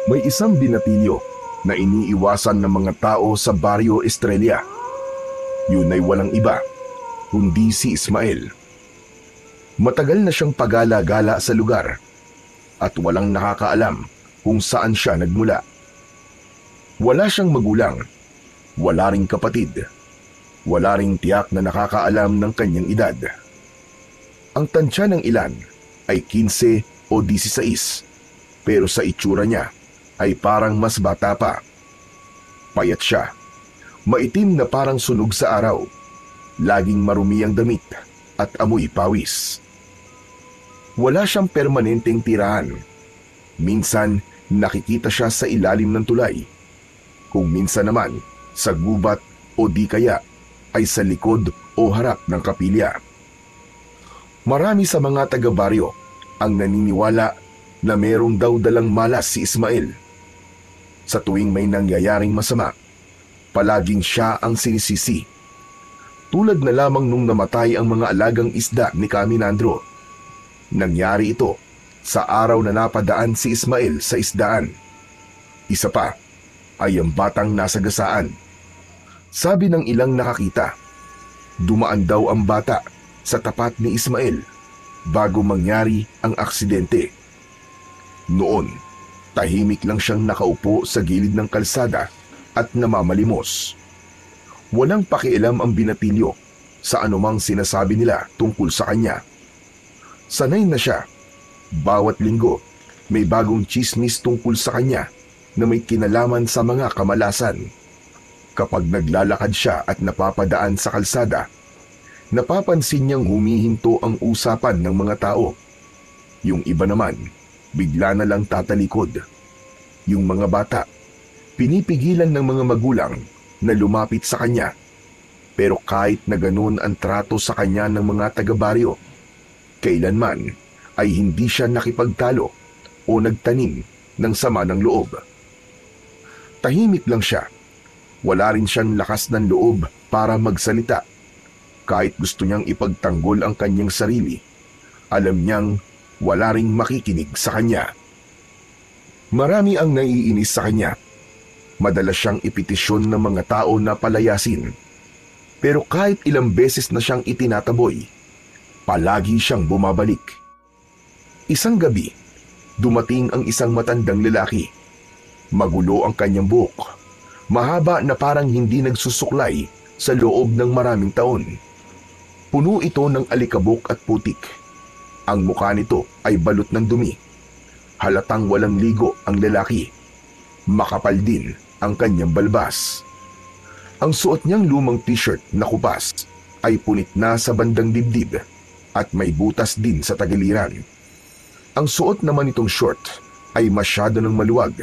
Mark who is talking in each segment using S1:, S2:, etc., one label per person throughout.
S1: May isang binatilyo na iniiwasan ng mga tao sa Barrio Estrella. Yun ay walang iba, kundi si Ismael. Matagal na siyang pagala-gala sa lugar at walang nakakaalam kung saan siya nagmula. Wala siyang magulang, wala ring kapatid, wala ring tiyak na nakakaalam ng kanyang edad. Ang tansya ng ilan ay 15 o 16, pero sa itsura niya ay parang mas bata pa. Payat siya, maitim na parang sunog sa araw, laging marumi ang damit at amoy pawis. Wala siyang permanenteng tirahan. Minsan nakikita siya sa ilalim ng tulay, kung minsan naman sa gubat o di kaya ay sa likod o harap ng kapilya. Marami sa mga taga-baryo ang naniniwala na merong daw dalang malas si Ismael. Sa tuwing may nangyayaring masama, palaging siya ang sinisisi. Tulad na lamang nung namatay ang mga alagang isda ni Caminandro. Nangyari ito sa araw na napadaan si Ismael sa isdaan. Isa pa ay ang batang nasagasaan. Sabi ng ilang nakakita, dumaan daw ang bata sa tapat ni Ismael bago mangyari ang aksidente. Noon, tahimik lang siyang nakaupo sa gilid ng kalsada at namamalimos. Walang pakialam ang binatilyo sa anumang sinasabi nila tungkol sa kanya. Sanay na siya. Bawat linggo, may bagong tsismis tungkol sa kanya na may kinalaman sa mga kamalasan. Kapag naglalakad siya at napapadaan sa kalsada, napapansin niyang humihinto ang usapan ng mga tao. Yung iba naman, bigla na lang tatalikod. Yung mga bata, pinipigilan ng mga magulang na lumapit sa kanya. Pero kahit na ganun ang trato sa kanya ng mga taga-baryo, kailanman ay hindi siya nakipagtalo o nagtanim ng sama ng loob. Tahimik lang siya. Wala rin siyang lakas ng loob para magsalita. Kahit gusto niyang ipagtanggol ang kanyang sarili, alam niyang wala ring makikinig sa kanya. Marami ang naiinis sa kanya. Madalas siyang ipetisyon ng mga tao na palayasin. Pero kahit ilang beses na siyang itinataboy, palagi siyang bumabalik. Isang gabi, dumating ang isang matandang lalaki. Magulo ang kanyang buhok. Mahaba na parang hindi nagsusuklay sa loob ng maraming taon. Puno ito ng alikabok at putik. Ang mukha nito ay balot ng dumi. Halatang walang ligo ang lalaki. Makapal din ang kanyang balbas. Ang suot niyang lumang t-shirt na kupas ay punit na sa bandang dibdib at may butas din sa tagiliran. Ang suot naman nitong short ay masyado ng maluwag,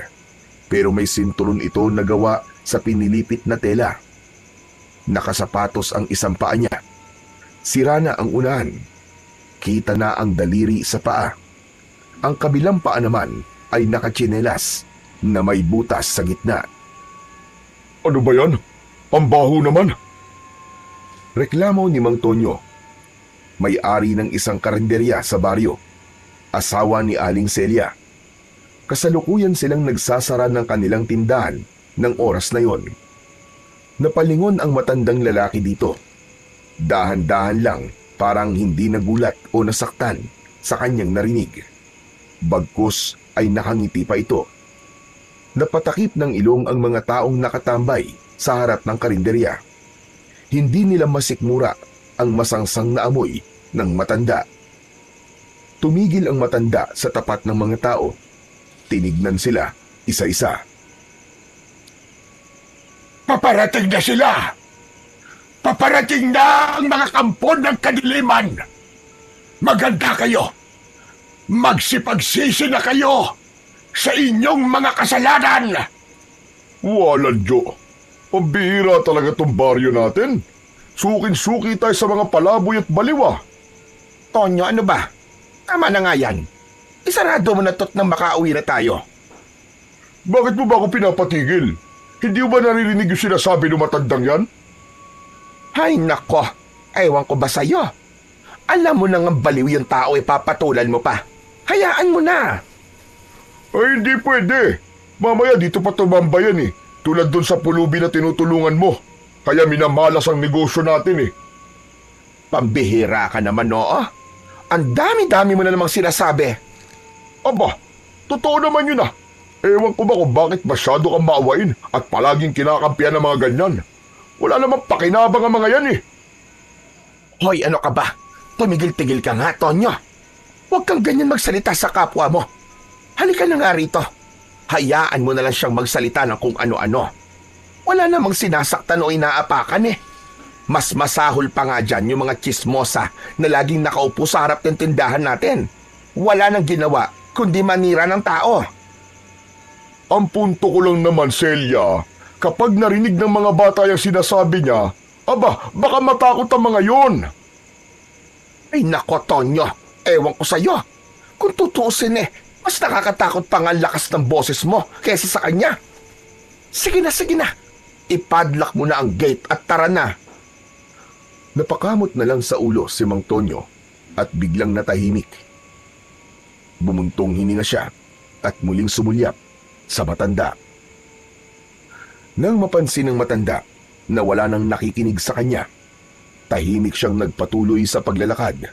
S1: pero may sinturon ito na gawa sa pinilipit na tela. Nakasapatos ang isang paa niya. Sira na ang unahan. Kita na ang daliri sa paa. Ang kabilang paa naman ay nakatsinelas na may butas sa gitna.
S2: Ano ba yan? Ang baho naman.
S1: Reklamo ni Mang Tonyo, may-ari ng isang karinderya sa baryo, asawa ni Aling Celia. Kasalukuyan silang nagsasara ng kanilang tindahan ng oras na yon. Napalingon ang matandang lalaki dito. Dahan-dahan lang, parang hindi nagulat o nasaktan sa kanyang narinig. Bagkus ay nakangiti pa ito. Napatakip ng ilong ang mga taong nakatambay sa harap ng karinderya. Hindi nila masikmura ang masangsang na amoy ng matanda. Tumigil ang matanda sa tapat ng mga tao. Tinignan sila isa-isa.
S2: Paparating na sila! Paparating na ang mga kampon ng kadiliman! Maganda kayo! Magsipagsisi na kayo sa inyong mga kasalanan!
S3: Walang Diyo. Pambihira talaga tong baryo natin. Sukin-suki tayo sa mga palaboy at baliwa.
S2: Tonyo, ano ba? Tama na nga yan. Isarado mo na to't nang makauwi na tayo.
S3: Bakit mo ba ako pinapatigil? Hindi mo ba naririnig yung sinasabi ng matandang yan?
S2: Ay nako, ewan ko ba sa'yo? Alam mo nang ang baliw yung tao, ipapatulan mo pa. Hayaan mo na.
S3: Ay, hindi pwede. Mamaya dito pa tumambayan eh. Tulad dun sa pulubi na tinutulungan mo. Kaya minamalas ang negosyo natin eh.
S4: Pambihira ka naman, oo? Ang dami-dami mo na namang sinasabi.
S3: Aba, totoo naman yun ah. Ewan ko ba kung bakit masyado kang maawain at palaging kinakampihan ng mga ganyan. Wala namang pakinabang ang mga yan eh.
S4: Hoy, ano ka ba? Tumigil-tigil ka nga, Tonyo. Huwag kang ganyan magsalita sa kapwa mo. Halika na nga rito. Hayaan mo na lang siyang magsalita ng kung ano-ano. Wala namang sinasaktan o inaapakan eh. Mas masahol pa nga dyan yung mga chismosa na laging nakaupo sa harap ng tindahan natin. Wala nang ginawa kundi manira ng tao.
S3: Ang punto ko lang naman, Celia, kapag narinig ng mga bata yung sinasabi niya, aba, baka matakot ang mga yon.
S4: Ay nako, Tonyo. Ewan ko sa'yo. Kung tutuusin eh, mas nakakatakot pa nga ang lakas ng boses mo kaysa sa kanya. Sige na. Ipadlock mo na ang gate at tara na.
S1: Napakamot na lang sa ulo si Mang Tonyo at biglang natahimik. Bumuntong hininga siya at muling sumulyap sa matanda. Nang mapansin ng matanda na wala nang nakikinig sa kanya, tahimik siyang nagpatuloy sa paglalakad.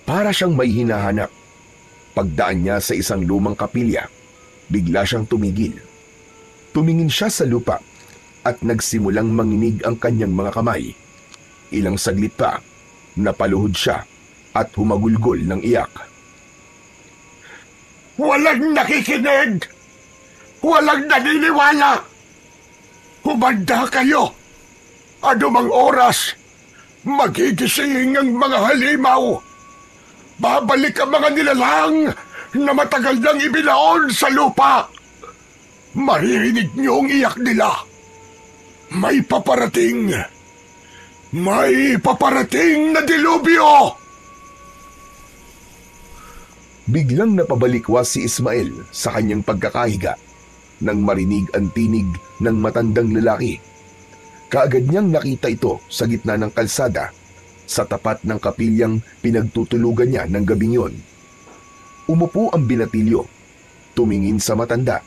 S1: Para siyang may hinahanap. Pagdaan niya sa isang lumang kapilya, bigla siyang tumigil. Tumingin siya sa lupa at nagsimulang manginig ang kanyang mga kamay. Ilang saglit pa, napaluhod siya at humagulgol ng iyak.
S2: Walang nakikinig! Walang naniniwala! Humanda kayo! Anumang oras, magigising ang mga halimaw! Babalik ang mga nilalang na matagal nang ibinaon sa lupa! Maririnig niyo ang iyak nila! May paparating! May paparating na dilubyo!
S1: Biglang napabalikwas si Ismael sa kanyang pagkakahiga nang marinig ang tinig ng matandang lalaki. Kaagad niyang nakita ito sa gitna ng kalsada sa tapat ng kapilyang pinagtutulugan niya ng gabing yon. Umupo ang binatilyo, tumingin sa matanda,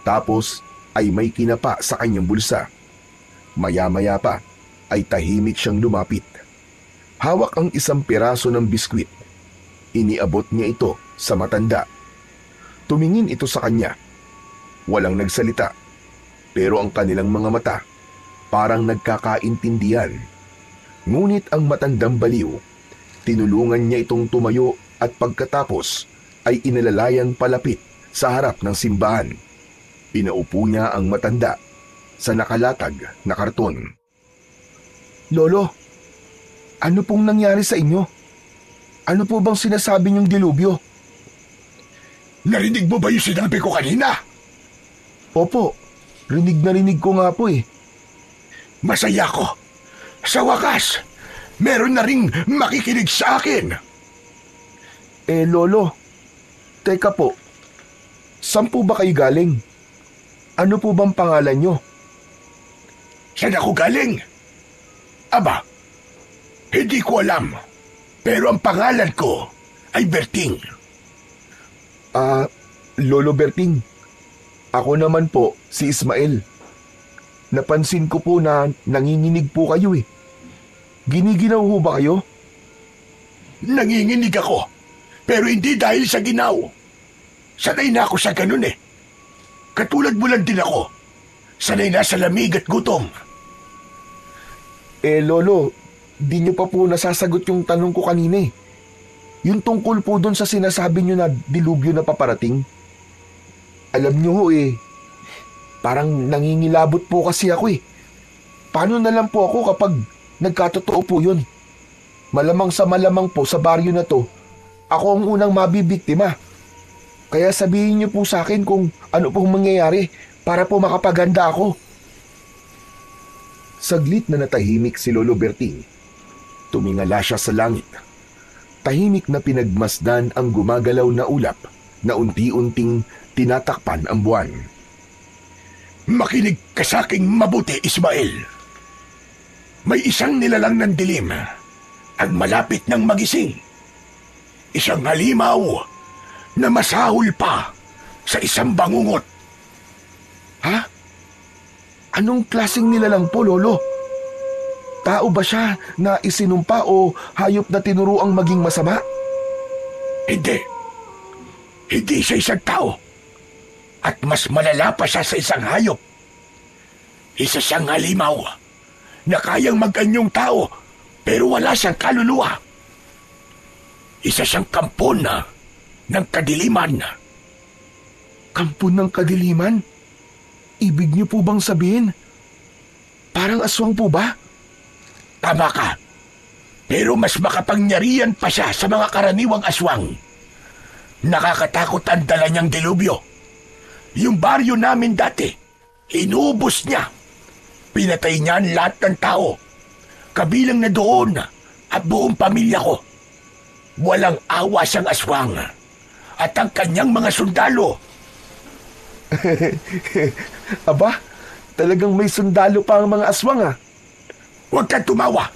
S1: tapos ay may kinapa sa kanyang bulsa. Maya-maya pa ay tahimik siyang lumapit. Hawak ang isang piraso ng biskwit. Iniabot niya ito sa matanda. Tumingin ito sa kanya. Walang nagsalita, pero ang kanilang mga mata parang nagkakaintindihan. Ngunit ang matandang baliw, tinulungan niya itong tumayo at pagkatapos ay inalalayan palapit sa harap ng simbahan. Pinaupo niya ang matanda sa nakalatag na karton. Lolo, ano pong nangyari sa inyo? Ano po bang sinasabi niyong dilubyo?
S2: Narinig mo ba yung sinabi ko kanina?
S1: Opo, rinig na rinig ko nga po eh.
S2: Masaya ko. Sa wakas, meron na ring makikinig sa akin.
S1: Lolo, teka po. Saan po ba kayo galing? Ano po bang pangalan niyo?
S2: Saan ako galing? Aba, hindi ko alam. Pero ang pangalan ko ay Berting.
S1: Lolo Berting. Ako naman po si Ismael. Napansin ko po na nanginginig po kayo eh. Giniginaw ho ba kayo?
S2: Nanginginig ako, pero hindi dahil sa ginaw. Sanay na ako sa ganun eh. Katulad mo lang din ako. Sanay na sa lamig at gutom.
S1: Lolo, di niyo pa po nasasagot yung tanong ko kanina eh. Yung tungkol po doon sa sinasabi niyo na dilubyo na paparating. Alam niyo ho eh, parang nangingilabot po kasi ako eh. Paano na lang po ako kapag nagkatotoo po yun? Malamang sa malamang po sa baryo na to, ako ang unang mabibiktima. Kaya sabihin niyo po sa akin kung ano pong mangyayari para po makapaganda ako. Saglit na natahimik si Lolo Berting. Tumingala siya sa langit. Tahimik na pinagmasdan ang gumagalaw na ulap na unti-unting tinatakpan ang buwan.
S2: Makinig ka sa aking mabuti, Ismael. May isang nilalang ng dilim ang malapit ng magising. Isang halimaw na masahol pa sa isang bangungot
S1: Ha? Anong klaseng nilalang po, Lolo? Tao ba siya na isinumpa o hayop na tinuruang maging masama?
S2: Hindi. Hindi siya isang tao. At mas malala pa siya sa isang hayop. Isa siyang halimaw na kayang mag-anyong tao pero wala siyang kaluluwa. Isa siyang kampon ng kadiliman.
S1: Kampon ng kadiliman? Ibig niyo po bang sabihin? Parang aswang po ba?
S2: Tama ka. Pero mas makapangyarihan pa siya sa mga karaniwang aswang. Nakakatakot ang dala niyang delubyo. Yung baryo namin dati, inubos niya. Pinatay niya ang lahat ng tao. Kabilang na doon at buong pamilya ko. Walang awa siyang aswang. At ang kanyang mga sundalo.
S1: Aba, talagang may sundalo pa ang mga aswang ah.
S2: Huwag kang tumawa.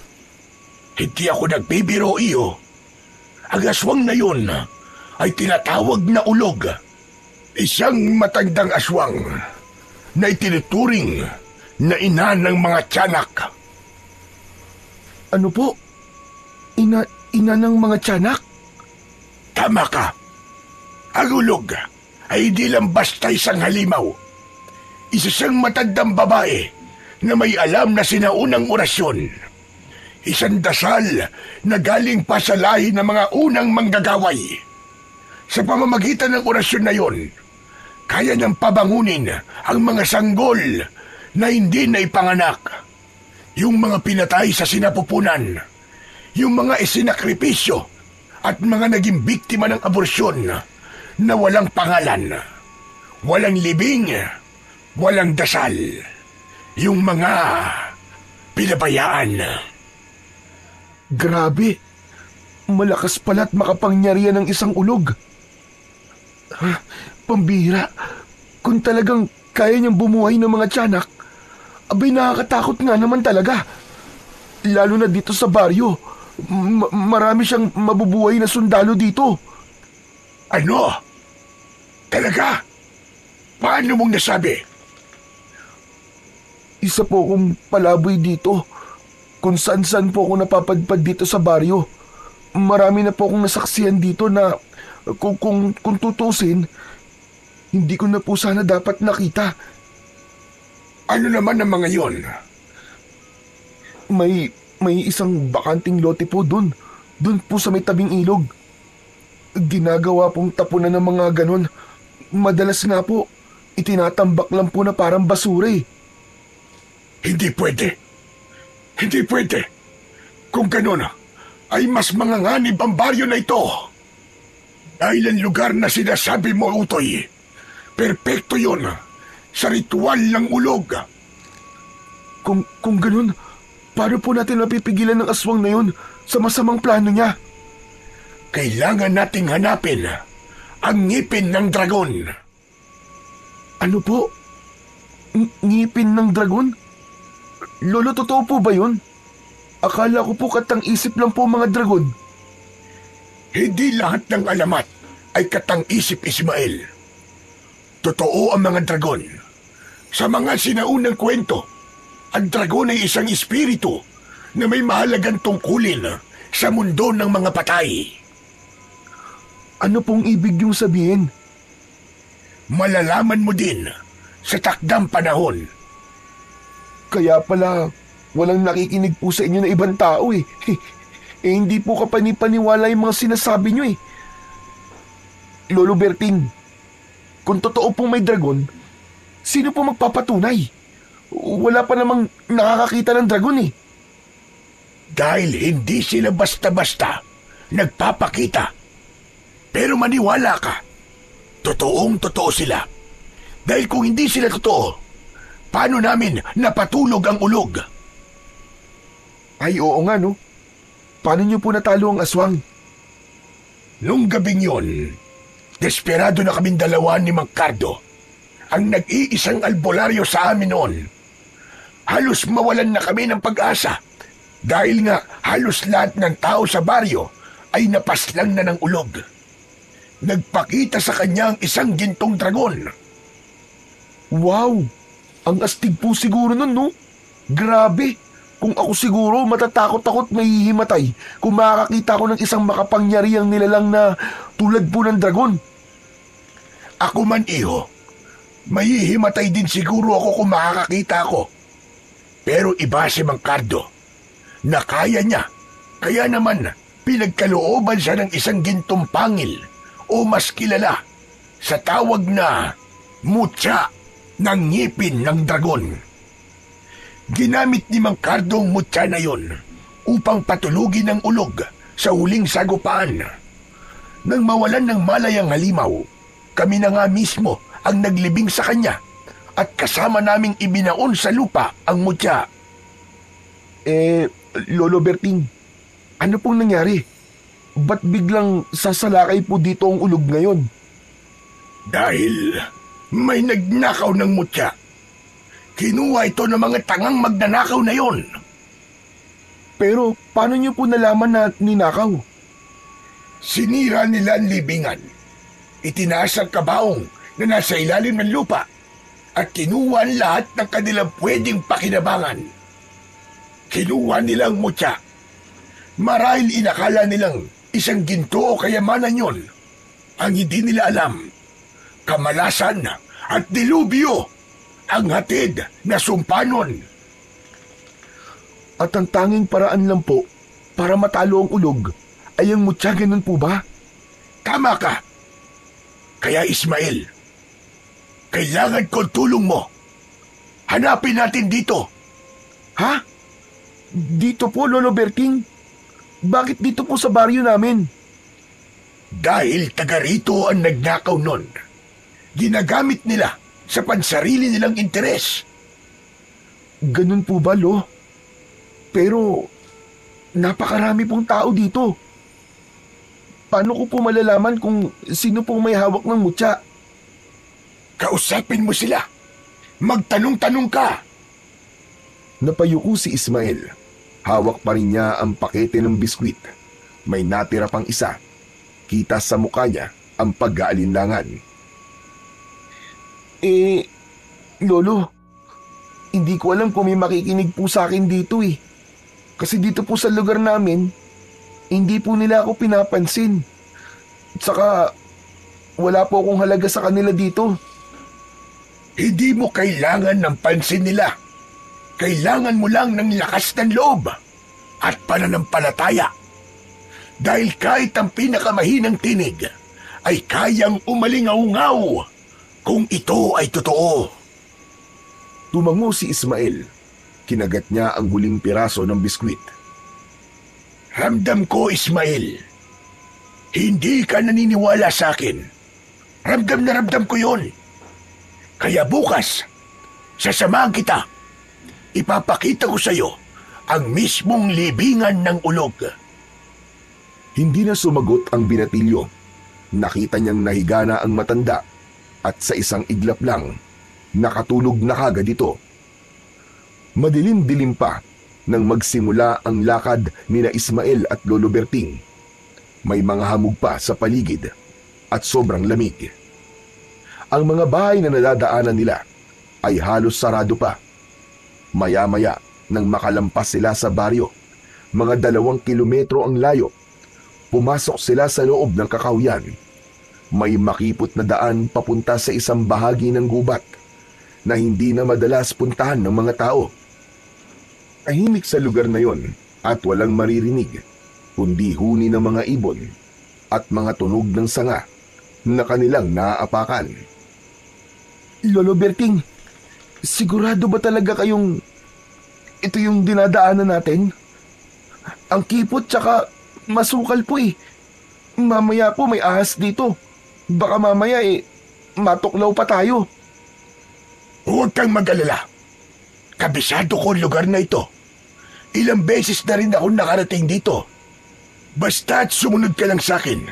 S2: Hindi ako nagbibiro iyo. Ang aswang na yun ay tinatawag na ulog. Isang matandang aswang na itinuturing na ina ng mga tiyanak.
S1: Ano po? Ina ng mga tiyanak?
S2: Tama ka. Ang ulog ay hindi lang basta isang halimaw. Isa siyang matandang babae na may alam na sinaunang orasyon. Isang dasal na galing pa sa lahi ng mga unang manggagaway. Sa pamamagitan ng orasyon na yon, kaya niyang pabangunin ang mga sanggol na hindi na ipanganak. Yung mga pinatay sa sinapupunan, yung mga isinakripisyo at mga naging biktima ng aborsyon na walang pangalan, walang libing, walang dasal. Yung mga pinabayaan.
S1: Grabe. Malakas pala't makapangyarihan ng isang ulog. Pambihira. Kung talagang kaya niyang bumuhay ng mga tiyanak, abay nakakatakot nga naman talaga. Lalo na dito sa baryo. Marami siyang mabubuhay na sundalo dito.
S2: Ano? Talaga? Paano mong nasabi?
S1: Isa po akong palaboy dito. Kung saan-saan po ako napapadpad dito sa baryo. Marami na po akong nasaksihan dito na kung tutusin, hindi ko na po sana dapat nakita.
S2: Ano naman ang mga yon?
S1: May isang bakanting lote po dun. Dun po sa may tabing ilog. Ginagawa pong tapunan ng mga ganon. Madalas nga po, itinatambak lang po na parang basura eh.
S2: Hindi pwede. Hindi pwede. Kung gano'n, ay mas manganganib ang baryo na ito. Dahil ang lugar na sinasabi mo, Utoy, perpekto yun sa ritual ng ulog.
S1: Kung gano'n, paano po natin mapipigilan ng aswang na yun sa masamang plano niya?
S2: Kailangan nating hanapin ang ngipin ng dragon.
S1: Ano po? Ngipin ng dragon? Lolo, totoo po ba yun? Akala ko po katang-isip lang po mga dragon.
S2: Hindi lahat ng alamat ay katang-isip, Ismael. Totoo ang mga dragon. Sa mga sinaunang kwento, ang dragon ay isang espiritu na may mahalagang tungkulin sa mundo ng mga patay.
S1: Ano pong ibig yung sabihin?
S2: Malalaman mo din sa takdang panahon.
S1: Kaya pala, walang nakikinig po sa inyo na ibang tao eh. Hindi po kapanipaniwala yung mga sinasabi nyo eh. Lolo Berting, kung totoo pong may dragon, sino po magpapatunay? Wala pa namang nakakakita ng dragon eh.
S2: Dahil hindi sila basta-basta nagpapakita. Pero maniwala ka, totoong-totoo sila. Dahil kung hindi sila totoo, paano namin napatulog ang ulog?
S1: Ay oo nga no. Paano niyo po natalo ang aswang?
S2: Nung gabing yon, desperado na kaming dalawa ni Mang Cardo, ang nag-iisang albularyo sa amin noon. Halos mawalan na kami ng pag-asa dahil nga halos lahat ng tao sa baryo ay napaslang na ng ulog. Nagpakita sa kanya ang isang gintong dragon.
S1: Wow! Ang astig po siguro nun, no? Grabe! Kung ako siguro, matatakot ako't mahihimatay kung makakakita ko ng isang makapangyarihang nilalang na tulad po ng dragon.
S2: Ako man, iho. Mahihimatay din siguro ako kung makakakita ako. Pero iba si Mang Cardo na kaya niya. Kaya naman, pinagkalooban siya ng isang gintong pangil o mas kilala sa tawag na mutya ng ngipin ng dragon. Ginamit ni Mang Cardo ang mutya na yon upang patulugin ang ulog sa huling sagupaan. Nang mawalan ng malay ang halimaw, kami na nga mismo ang naglibing sa kanya at kasama naming ibinaon sa lupa ang mutya.
S1: Lolo Berting, ano pong nangyari? Ba't biglang sasalakay po dito ang ulog ngayon?
S2: Dahil may nagnakaw ng mutya. Kinuha ito ng mga tangang magnanakaw na yon.
S1: Pero paano niyo po nalaman na ninakaw?
S2: Sinira nila ang libingan. Itinaas ang kabaong na nasa ilalim ng lupa at kinuha ang lahat ng kanilang pwedeng pakinabangan. Kinuha nilang mutya. Marahil inakala nilang isang ginto o kayamanan yon. Ang hindi nila alam, kamalasan at dilubyo ang hatid na sumpanon.
S1: At ang tanging paraan lang po para matalo ang ulog ay ang mutya, ganun po ba?
S2: Tama ka. Kaya Ismael, kailangan ko tulong mo. Hanapin natin dito.
S1: Ha? Dito po, Lolo Berting? Bakit dito po sa baryo namin?
S2: Dahil taga rito ang nagnakaw nun. Ginagamit nila sa pansarili nilang interes.
S1: Ganun po ba, Lo? Pero napakarami pong tao dito. Paano ko po malalaman kung sino pong may hawak ng mutya?
S2: Kausapin mo sila. Magtanong-tanong ka.
S1: Napayuko si Ismael. Hawak pa rin niya ang pakete ng biskwit. May natira pang isa. Kita sa mukha niya ang pag-aalinlangan. Lolo, hindi ko alam kung may makikinig po sa akin dito eh. Kasi dito po sa lugar namin, hindi po nila ako pinapansin. At saka, wala po akong halaga sa kanila dito.
S2: Hindi mo kailangan ng pansin nila. Kailangan mo lang ng lakas ng loob at pananampalataya. Dahil kahit ang pinakamahinang tinig ay kayang umalingaw-ngaw kung ito ay totoo.
S1: Tumango si Ismael. Kinagat niya ang huling piraso ng biskwit.
S2: Ramdam ko, Ismael. Hindi ka naniniwala sa akin. Ramdam na ramdam ko yon. Kaya bukas, sasamahan kita. Ipapakita ko sa iyo ang mismong libingan ng ulog.
S1: Hindi na sumagot ang binatilyo. Nakita niyang nahiga na ang matanda at sa isang iglap lang, nakatulog na kagad ito. Madilim-dilim pa nang magsimula ang lakad nina Ismael at Lolo Berting. May mga hamog pa sa paligid at sobrang lamig. Ang mga bahay na nadadaanan nila ay halos sarado pa. Maya-maya nang makalampas sila sa baryo, mga 2 kilometro ang layo, pumasok sila sa loob ng kakahuyan. May makipot na daan papunta sa isang bahagi ng gubat na hindi na madalas puntahan ng mga tao. Tahimik sa lugar na yon at walang maririnig, kundi huni ng mga ibon at mga tunog ng sanga na kanilang naaapakan. Lolo Berting, sigurado ba talaga kayong ito yung dinadaanan natin? Ang kipot tsaka masukal po eh. Mamaya po may ahas dito. Baka mamaya matuklaw pa tayo.
S2: Huwag kang mag-alala. Kabisado ko ang lugar na ito. Ilang beses na rin ako nakarating dito. Basta't sumunod ka lang sa akin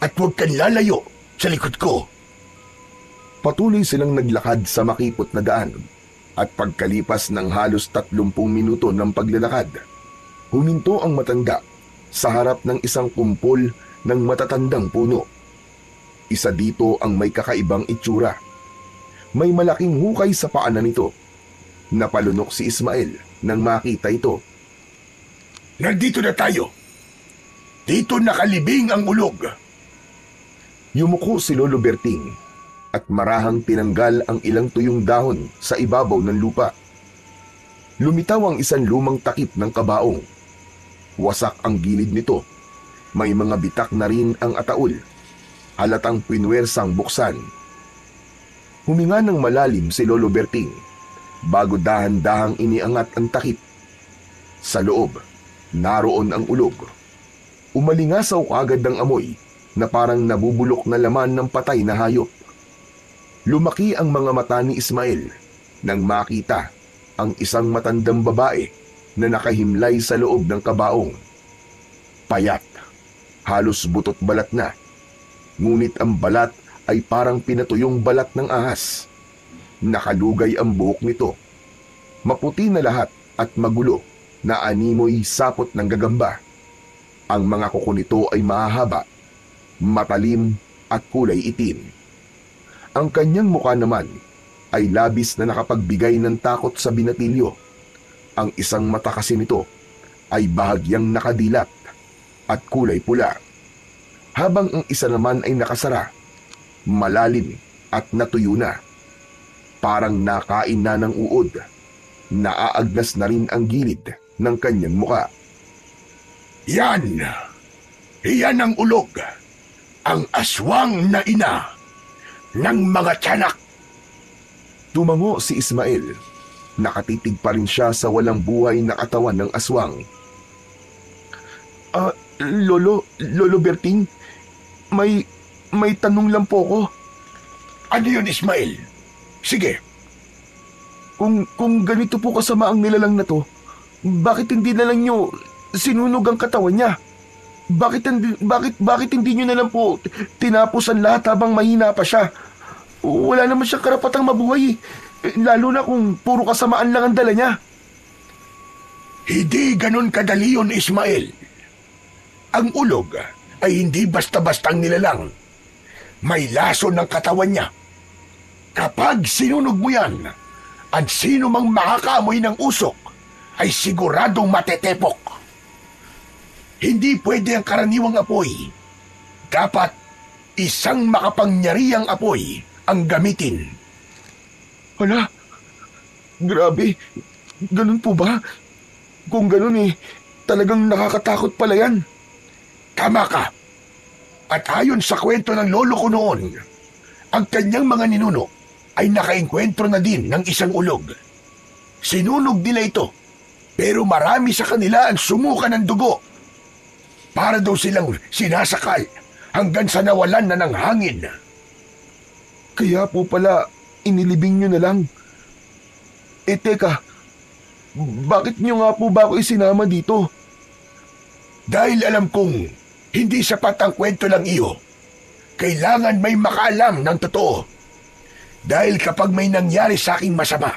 S2: at huwag kang lalayo sa likod ko.
S1: Patuloy silang naglakad sa makipot na daan at pagkalipas ng halos 30 minuto ng paglalakad, huminto ang matanda sa harap ng isang kumpol ng matatandang puno. Isa dito ang may kakaibang itsura. May malaking hukay sa paanan nito Napalunok si Ismael nang makita ito.
S2: Nandito na tayo. Dito nakalibing ang ulog.
S1: Yumuko si Lolo Berting at marahang tinanggal ang ilang tuyong dahon sa ibabaw ng lupa. Lumitaw ang isang lumang takip ng kabaong. Wasak ang gilid nito. May mga bitak na rin ang ataol. Halatang pinwersang buksan. Huminga ng malalim si Lolo Berting bago dahan-dahang iniangat ang takip. Sa loob, naroon ang ulog. Umalingasaw agad ng amoy na parang nabubulok na laman ng patay na hayop. Lumaki ang mga mata ni Ismael nang makita ang isang matandang babae na nakahimlay sa loob ng kabaong. Payat, halos butot balat na. Ngunit ang balat ay parang pinatuyong balat ng ahas. Nakalugay ang buhok nito. Maputi na lahat at magulo na animoy sapot ng gagamba. Ang mga kuko nito ay mahahaba, matalim at kulay itim. Ang kanyang mukha naman ay labis na nakapagbigay ng takot sa binatilyo. Ang isang mata kasi nito ay bahagyang nakadilat at kulay pula, habang ang isa naman ay nakasara, malalim at natuyo na. Parang nakain na ng uod. Naaagnas na rin ang gilid ng kanyang muka.
S2: Yan! Iyan ang ulog. Ang aswang na ina ng mga tiyanak.
S1: Tumango si Ismael. Nakatitig pa rin siya sa walang buhay na katawan ng aswang. Lolo Berting, may tanong lang po ko.
S2: Ano yun, Ismael? Sige.
S1: Kung ganito po kasama ang nilalang na to, bakit hindi na lang nyo sinunog ang katawan niya? Bakit hindi nyo na lang po tinapos ang lahat habang mahina pa siya? Wala naman siyang karapatang mabuhay, lalo na kung puro kasamaan lang ang dala niya.
S2: Hindi ganun kadali yun, Ismael. Ang ulog ay hindi basta-bastang nilalang. May laso ng katawan niya. Kapag sinunog mo yan, at sino mang makakaamoy ng usok ay siguradong matetepok. Hindi pwede ang karaniwang apoy. Dapat isang makapangyarihang apoy ang gamitin.
S1: Hala, grabe. Ganun po ba? Kung ganun talagang nakakatakot pala yan.
S2: Tama ka. At ayon sa kwento ng lolo ko noon, ang kanyang mga ninuno ay nakaengkwentro na din ng isang ulog. Sinunog nila ito, pero marami sa kanila ang sumuka ng dugo. Para daw silang sinasakal hanggang sa nawalan na ng hangin.
S1: Kaya po pala inilibing nyo na lang. Teka, bakit nyo nga po ba ako isinama dito?
S2: Dahil alam kong hindi sapat ang kwento lang iyo. Kailangan may makaalam ng totoo. Dahil kapag may nangyari sa aking masama,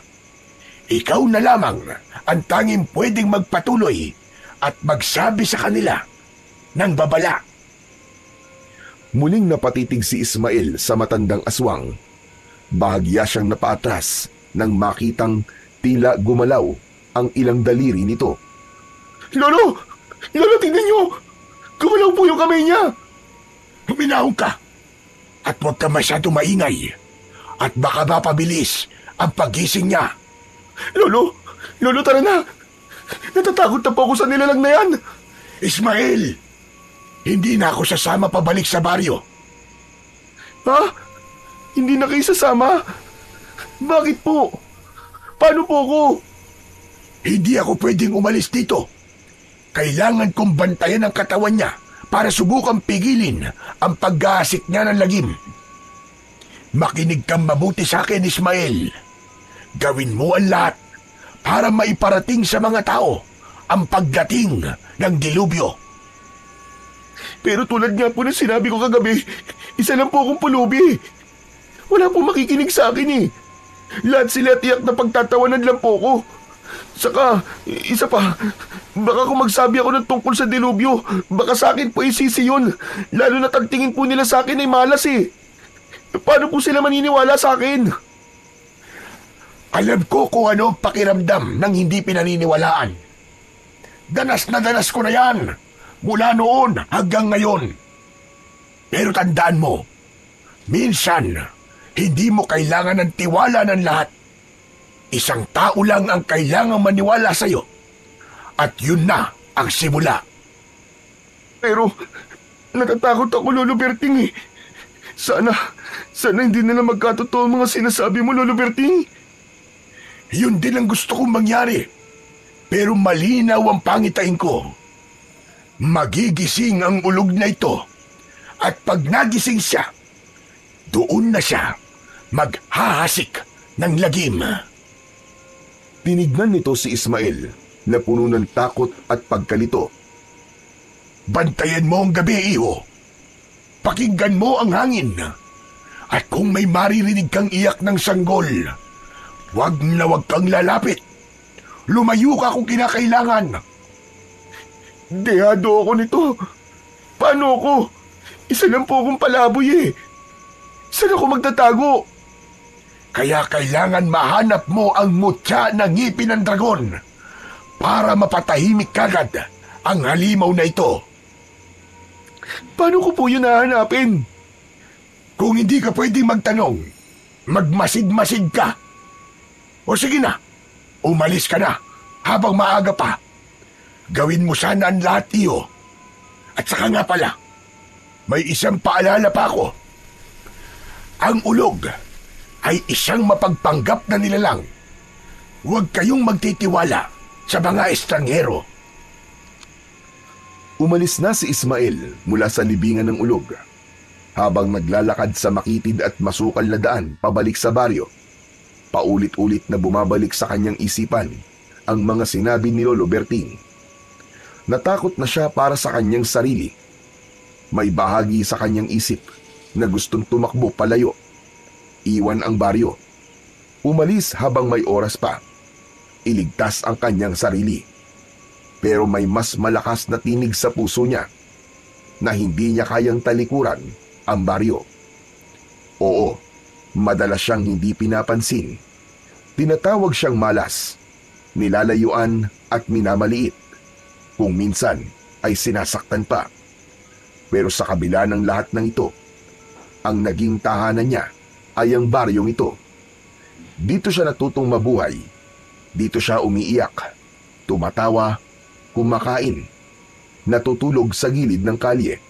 S2: ikaw na lamang ang tanging pwedeng magpatuloy at magsabi sa kanila ng babala.
S1: Muling napatitig si Ismael sa matandang aswang. Bahagya siyang napaatras nang makitang tila gumalaw ang ilang daliri nito.
S3: Lolo! Lolo, tingnan niyo! Gumalaw po yung kamay niya!
S2: Huminahon ka at huwag ka masyado maingay at baka mapabilis ang pagising niya.
S3: Lolo! Lolo, tara na! Natatakot na po ako sa nilalang na yan!
S2: Ismael! Hindi na ako sasama pabalik sa baryo.
S3: Ha? Hindi na kayo sasama? Bakit po? Paano po ako?
S2: Hindi ako pwedeng umalis dito. Kailangan kong bantayan ang katawan niya para subukang pigilin ang pag-aasik niya ng lagim. Makinig kang mabuti sa akin, Ismael. Gawin mo ang lahat para maiparating sa mga tao ang pagdating ng dilubyo.
S3: Pero tulad nga po ng sinabi ko kagabi, isa lang po akong pulubi. Wala po makikinig sa akin . Lahat sila tiyak na pagtatawanan lang po ko. Saka, isa pa, baka kung magsabi ako ng tungkol sa dilubyo, baka sa akin po isisi yun. Lalo na tagtingin po nila sa akin ay malas . Paano po sila maniniwala sa akin?
S2: Alam ko kung ano ang pakiramdam ng hindi pinaniniwalaan. Danas na danas ko na yan, mula noon hanggang ngayon. Pero tandaan mo, minsan, hindi mo kailangan ng tiwala ng lahat. Isang tao lang ang kailangang maniwala sa'yo. At yun na ang simula.
S3: Pero, natatakot ako, Lolo Berting eh. Sana hindi nila magkatotoo ang mga sinasabi mo, Lolo Berting.
S2: Yun din ang gusto kong mangyari. Pero malinaw ang pangitain ko. Magigising ang ulog na ito. At pag nagising siya, doon na siya maghahasik ng lagim.
S1: Tinignan nito si Ismael na puno ng takot at pagkalito.
S2: Bantayan mo ang gabi, iho. Pakinggan mo ang hangin. At kung may maririnig kang iyak ng sanggol, wag na wag kang lalapit. Lumayo ka kung kinakailangan.
S3: Dehado ako nito. Paano ako? Isa lang po akong palaboy eh. Saan ako magtatago?
S2: Kaya kailangan mahanap mo ang mutya ng ngipin ng dragon para mapatahimik kagad ang halimaw na ito.
S3: Paano ko po yun hahanapin?
S2: Kung hindi ka pwedeng magtanong, magmasid-masid ka. O sige na, umalis ka na habang maaga pa. Gawin mo sana ang lahat, iyo. At saka nga pala, may isang paalala pa ako. Ang ulog ay isang mapagpanggap na nilalang. Huwag kayong magtitiwala sa mga estranghero.
S1: Umalis na si Ismael mula sa libingan ng ulog. Habang naglalakad sa makitid at masukal na daan pabalik sa baryo, paulit-ulit na bumabalik sa kanyang isipan ang mga sinabi ni Lolo Berting. Natakot na siya para sa kanyang sarili. May bahagi sa kanyang isip na gustong tumakbo palayo. Iwan ang baryo. Umalis habang may oras pa. Iligtas ang kanyang sarili. Pero may mas malakas na tinig sa puso niya na hindi niya kayang talikuran ang baryo. Oo, madalas siyang hindi pinapansin. Tinatawag siyang malas, nilalayuan at minamaliit. Kung minsan ay sinasaktan pa. Pero sa kabila ng lahat ng ito, ang naging tahanan niya ay ang baryong ito. Dito siya natutong mabuhay. Dito siya umiiyak, tumatawa, kumakain, natutulog sa gilid ng kalye.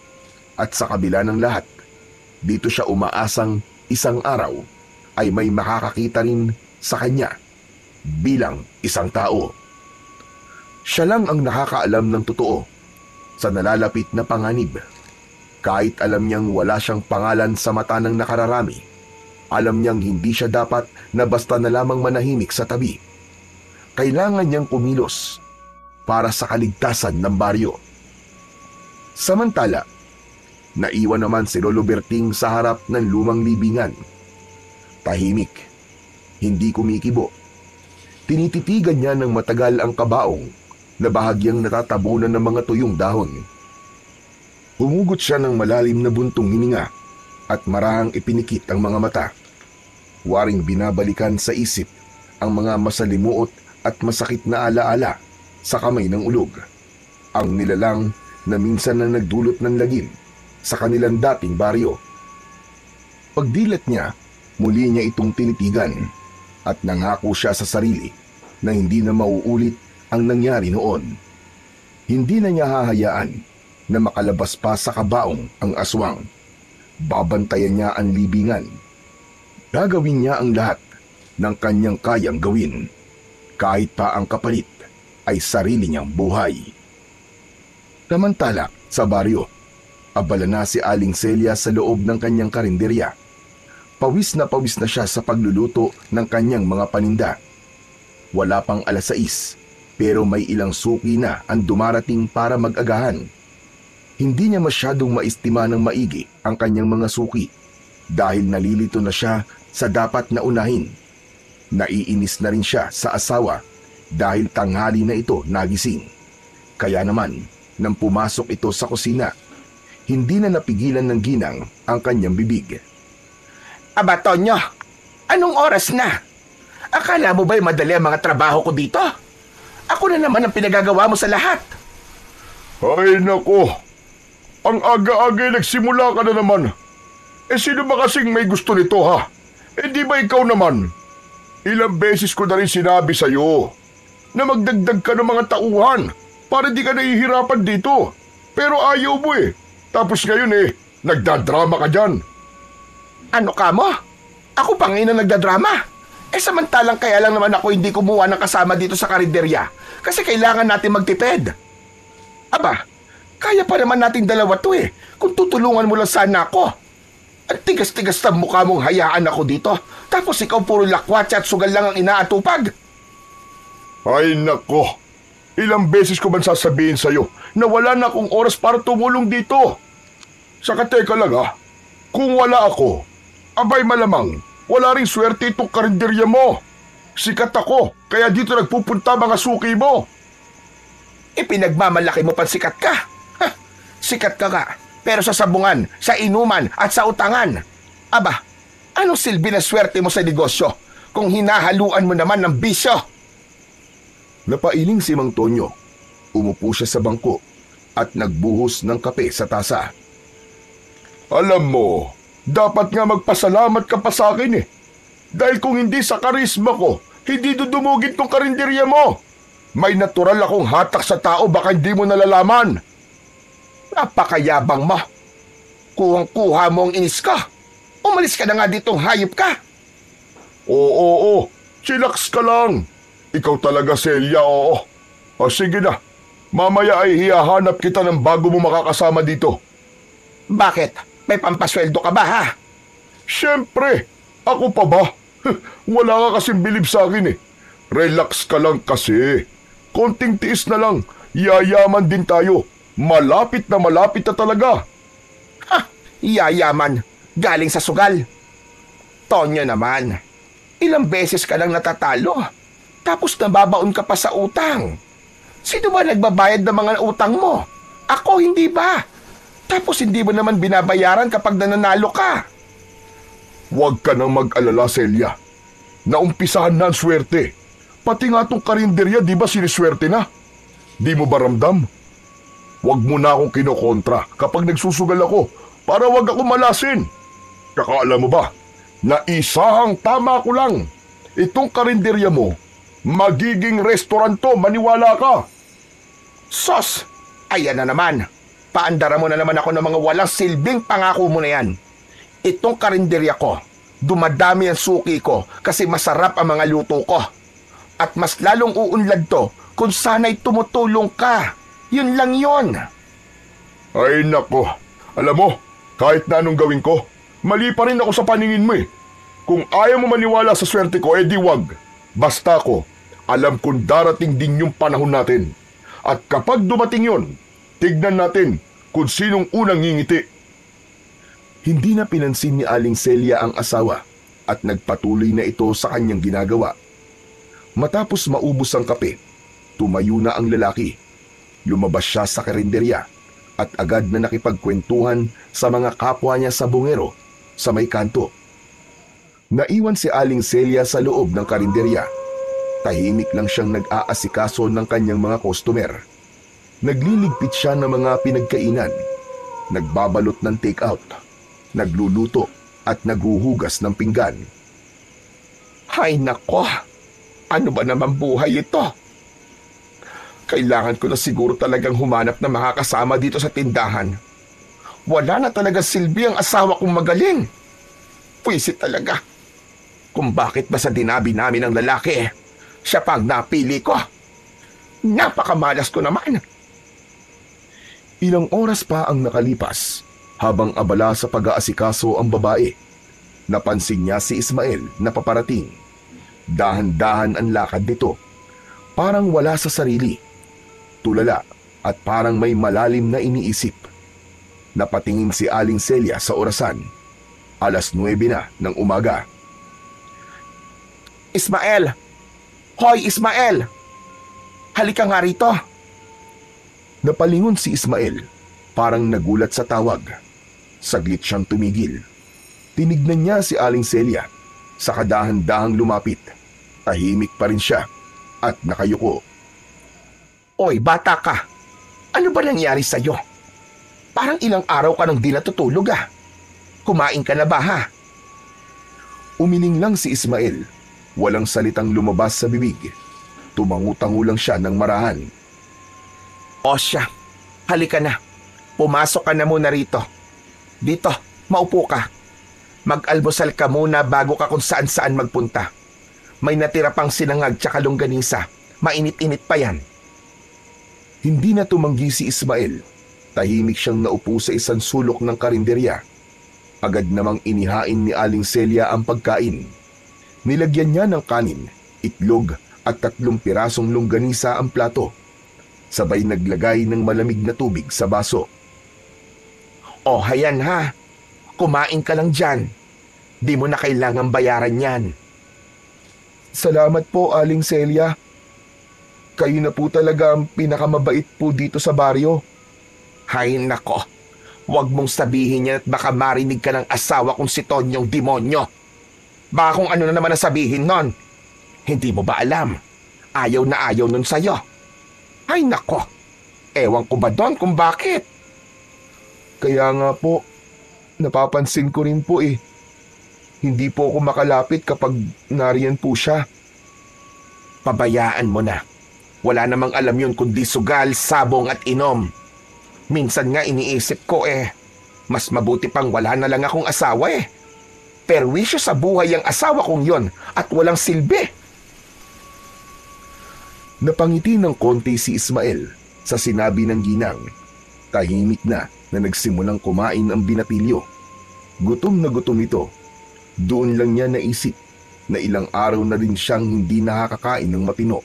S1: At sa kabila ng lahat, dito siya umaasang isang araw ay may makakakita rin sa kanya bilang isang tao. Siya lang ang nakakaalam ng totoo sa nalalapit na panganib. Kahit alam niyang wala siyang pangalan sa mata ng nakararami, alam niyang hindi siya dapat na basta na lamang manahimik sa tabi. Kailangan niyang kumilos para sa kaligtasan ng baryo. Samantala, naiwan naman si Lolo Berting sa harap ng lumang libingan. Tahimik, hindi kumikibo. Tinititigan niya ng matagal ang kabaong na bahagyang natatabunan ng mga tuyong dahon. Humugot siya ng malalim na buntong hininga at marahang ipinikit ang mga mata. Waring binabalikan sa isip ang mga masalimuot at masakit na alaala sa kamay ng ulog. Ang nilalang na minsan na nagdulot ng lagim sa kanilang dating baryo. Pagdilat niya, muli niya itong tinitigan at nangako siya sa sarili na hindi na mauulit ang nangyari noon. Hindi na niya hahayaan na makalabas pa sa kabaong ang aswang. Babantayan niya ang libingan. Gagawin niya ang lahat ng kanyang kayang gawin, kahit pa ang kapalit ay sarili niyang buhay. Samantala, sa baryo, abala na si Aling Celia sa loob ng kanyang karinderya. Pawis na siya sa pagluluto ng kanyang mga paninda. Wala pang 6:00, pero may ilang suki na ang dumarating para mag-agahan. Hindi niya masyadong maistima ng maigi ang kanyang mga suki dahil nalilito na siya sa dapat na unahin. Naiinis na rin siya sa asawa dahil tanghali na ito nagising. Kaya naman, nang pumasok ito sa kusina, hindi na napigilan ng ginang ang kanyang bibig.
S4: Aba, Tonyo, anong oras na? Akala mo ba'y madali ang mga trabaho ko dito? Ako na naman ang pinagagawa mo sa lahat.
S3: Ay nako, ang aga-aga nagsimula ka na naman. Sino ba kasing may gusto nito ha? Di ba ikaw naman? Ilang beses ko na rin sinabi sa'yo na magdagdag ka ng mga tauhan para di ka nahihirapan dito. Pero ayaw mo Tapos ngayon nagdadrama ka dyan.
S4: Ano ka mo? Ako pa ngayon na nagdadrama. Samantalang kaya lang naman ako hindi kumuha ng kasama dito sa karinderya kasi kailangan natin magtipid. Aba, kaya pa naman nating dalawa to kung tutulungan mo lang sana ako. Ang tigas-tigas na mukha mong hayaan ako dito tapos ikaw puro lakwatsa at sugal lang ang inaatupag.
S3: Ay nako, ilang beses ko ba sasabihin sa'yo na wala na akong oras para tumulong dito? Saka teka lang kung wala ako, abay malamang wala ring swerte itong karinderya mo. Sikat ako, kaya dito nagpupunta mga suki mo.
S4: Pinagmamalaki mo pang sikat ka. Sikat ka ka, pero sa sabungan, sa inuman at sa utangan. Aba, anong silbi na swerte mo sa negosyo kung hinahaluan mo naman ng bisyo?
S1: Napailing si Mang Tonyo. Umupo siya sa bangko at nagbuhos ng kape sa tasa.
S3: Alam mo, dapat nga magpasalamat ka pa sa akin Dahil kung hindi sa karisma ko, hindi dudumugin tong karinderya mo. May natural akong hatak sa tao, baka hindi mo nalalaman.
S4: Napakayabang mo. Kuhang-kuha mo ang inis ka. Umalis ka na nga ditong hayop ka.
S3: Oo. Chillax ka lang. Ikaw talaga, Celia, oo. O sige na, mamaya ay hihahanap kita ng bago mo makakasama dito.
S4: Bakit? May pampasweldo ka ba ha?
S3: Siyempre, ako pa ba? Wala ka kasing bilib sa akin Relax ka lang kasi. Konting tiis na lang, yayaman din tayo. Malapit na talaga.
S4: Yayaman, galing sa sugal. Tonyo naman, ilang beses ka lang natatalo. Tapos nababaon ka pa sa utang. Sino ba nagbabayad ng mga utang mo? Ako, hindi ba? Tapos hindi mo naman binabayaran kapag nananalo ka.
S3: Huwag ka nang mag-alala, Celia. Naumpisahan na ang swerte. Pati nga tong karinderya, di ba siniswerte na? Di mo ba ramdam? Huwag mo na akong kinokontra kapag nagsusugal ako para huwag ako malasin. Kaka alam mo ba, na isahang tama ko lang. Itong karinderya mo, magiging restaurant to, maniwala ka.
S4: Sos! Ayan na naman. Paandara mo na naman ako ng mga walang silbing pangako mo na yan. Itong karinderya ko, dumadami ang suki ko kasi masarap ang mga luto ko. At mas lalong uunlad to kung sana'y tumutulong ka. Yun lang yon.
S3: Ay nako, alam mo, kahit na anong gawin ko, mali pa rin ako sa paningin mo Kung ayaw mo maniwala sa swerte ko, di wag. Basta ko, alam kong darating din yung panahon natin. At kapag dumating yon, tignan natin kung sinong unang ngingiti.
S1: Hindi na pinansin ni Aling Celia ang asawa at nagpatuloy na ito sa kanyang ginagawa. Matapos maubos ang kape, tumayo na ang lalaki. Lumabas siya sa karinderya at agad na nakipagkwentuhan sa mga kapwa niya sa bungero sa may kanto. Naiwan si Aling Celia sa loob ng karinderya. Tahimik lang siyang nag-aasikaso ng kanyang mga customer. Nagliligpit siya ng mga pinagkainan, nagbabalot ng take-out, nagluluto at naghuhugas ng pinggan.
S4: Hay nako, ano ba naman buhay ito? Kailangan ko na siguro talagang humanap ng makakasama dito sa tindahan. Wala na talaga silbi ang asawa kong magaling. Pwisit talaga. Kung bakit ba sa dinabi namin ng lalaki, siya pa ang napili ko. Napakamalas ko naman.
S1: Ilang oras pa ang nakalipas habang abala sa pag-aasikaso ang babae. Napansin niya si Ismael na paparating. Dahan-dahan ang lakad nito. Parang wala sa sarili. Tulala at parang may malalim na iniisip. Napatingin si Aling Celia sa orasan. 9:00 na ng umaga.
S4: Ismael! Hoy, Ismael! Halika nga rito.
S1: Napalingon si Ismael, parang nagulat sa tawag. Saglit siyang tumigil. Tinignan niya si Aling Celia, sa kadahan-dahang lumapit. Tahimik pa rin siya at nakayuko.
S4: Oy, bata ka. Ano ba nangyari sa'yo? Parang ilang araw ka nang di natutulog ah. Kumain ka na ba ha?
S1: Umiling lang si Ismael. Walang salitang lumabas sa bibig. Tumangu-tangu lang siya ng marahan.
S4: O siya, halika na. Pumasok ka na muna rito. Dito, maupo ka. Mag-almusal ka muna bago ka kung saan-saan magpunta. May natira pang sinangag tsaka longganisa. Mainit-init pa yan.
S1: Hindi na tumanggi si Ismael. Tahimik siyang naupo sa isang sulok ng karinderya. Agad namang inihain ni Aling Celia ang pagkain. Nilagyan niya ng kanin, itlog at 3 pirasong longganisa ang plato. Sabay naglagay ng malamig na tubig sa baso.
S4: O hayan ha, kumain ka lang dyan. Di mo na kailangang bayaran yan.
S3: Salamat po, Aling Celia. Kayo na po talaga ang pinakamabait po dito sa baryo.
S4: Hay nako, huwag mong sabihin yan at baka marinig ka ng asawa kong si Tonyong demonyo. Baka kung ano na naman ang sabihin nun. Hindi mo ba alam? Ayaw na ayaw nun sa'yo. Ay nako, ewan ko ba doon kung bakit?
S3: Kaya nga po, napapansin ko rin po eh. Hindi po ako makalapit kapag nariyan po siya.
S4: Pabayaan mo na. Wala namang alam yun kundi sugal, sabong at inom. Minsan nga iniisip ko mas mabuti pang wala na lang akong asawa eh. Perwisyo sa buhay ang asawa kong yon at walang silbi.
S1: Napangiti ng konti si Ismael sa sinabi ng ginang. Tahimik na nagsimulang kumain ang binatilyo. Gutom na gutom ito. Doon lang niya naisip na ilang araw na rin siyang hindi nakakakain ng matino.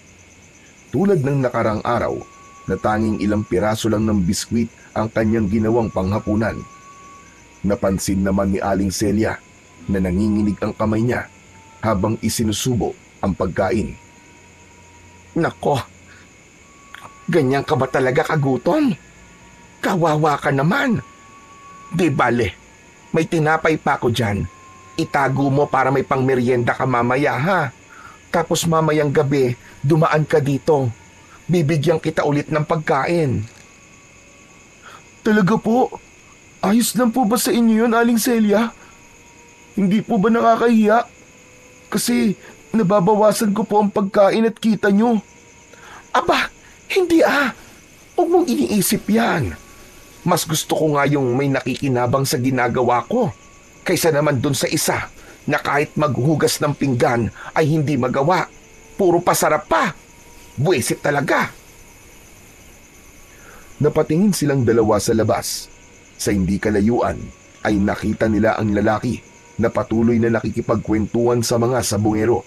S1: Tulad ng nakarang araw na tanging ilang piraso lang ng biskwit ang kanyang ginawang panghapunan. Napansin naman ni Aling Celia na nanginginig ang kamay niya habang isinusubo ang pagkain.
S4: Nako, ganyan ka ba talaga kagutom? Kawawa ka naman. Di bale, may tinapay pa ako dyan. Itago mo para may pangmeryenda ka mamaya ha. Tapos mamayang gabi, dumaan ka dito. Bibigyan kita ulit ng pagkain.
S3: Talaga po? Ayos lang po ba sa inyo yun, Aling Celia? Hindi po ba nakakahiya? Kasi nababawasan ko po ang pagkain at kita nyo.
S4: Aba, hindi Huwag mong iniisip yan. Mas gusto ko nga yung may nakikinabang sa ginagawa ko kaysa naman dun sa isa na kahit maghugas ng pinggan ay hindi magawa. Puro pasarap pa. Buwisit talaga.
S1: Napatingin silang dalawa sa labas. Sa hindi kalayuan ay nakita nila ang lalaki na patuloy na nakikipagkwentuhan sa mga sabungero.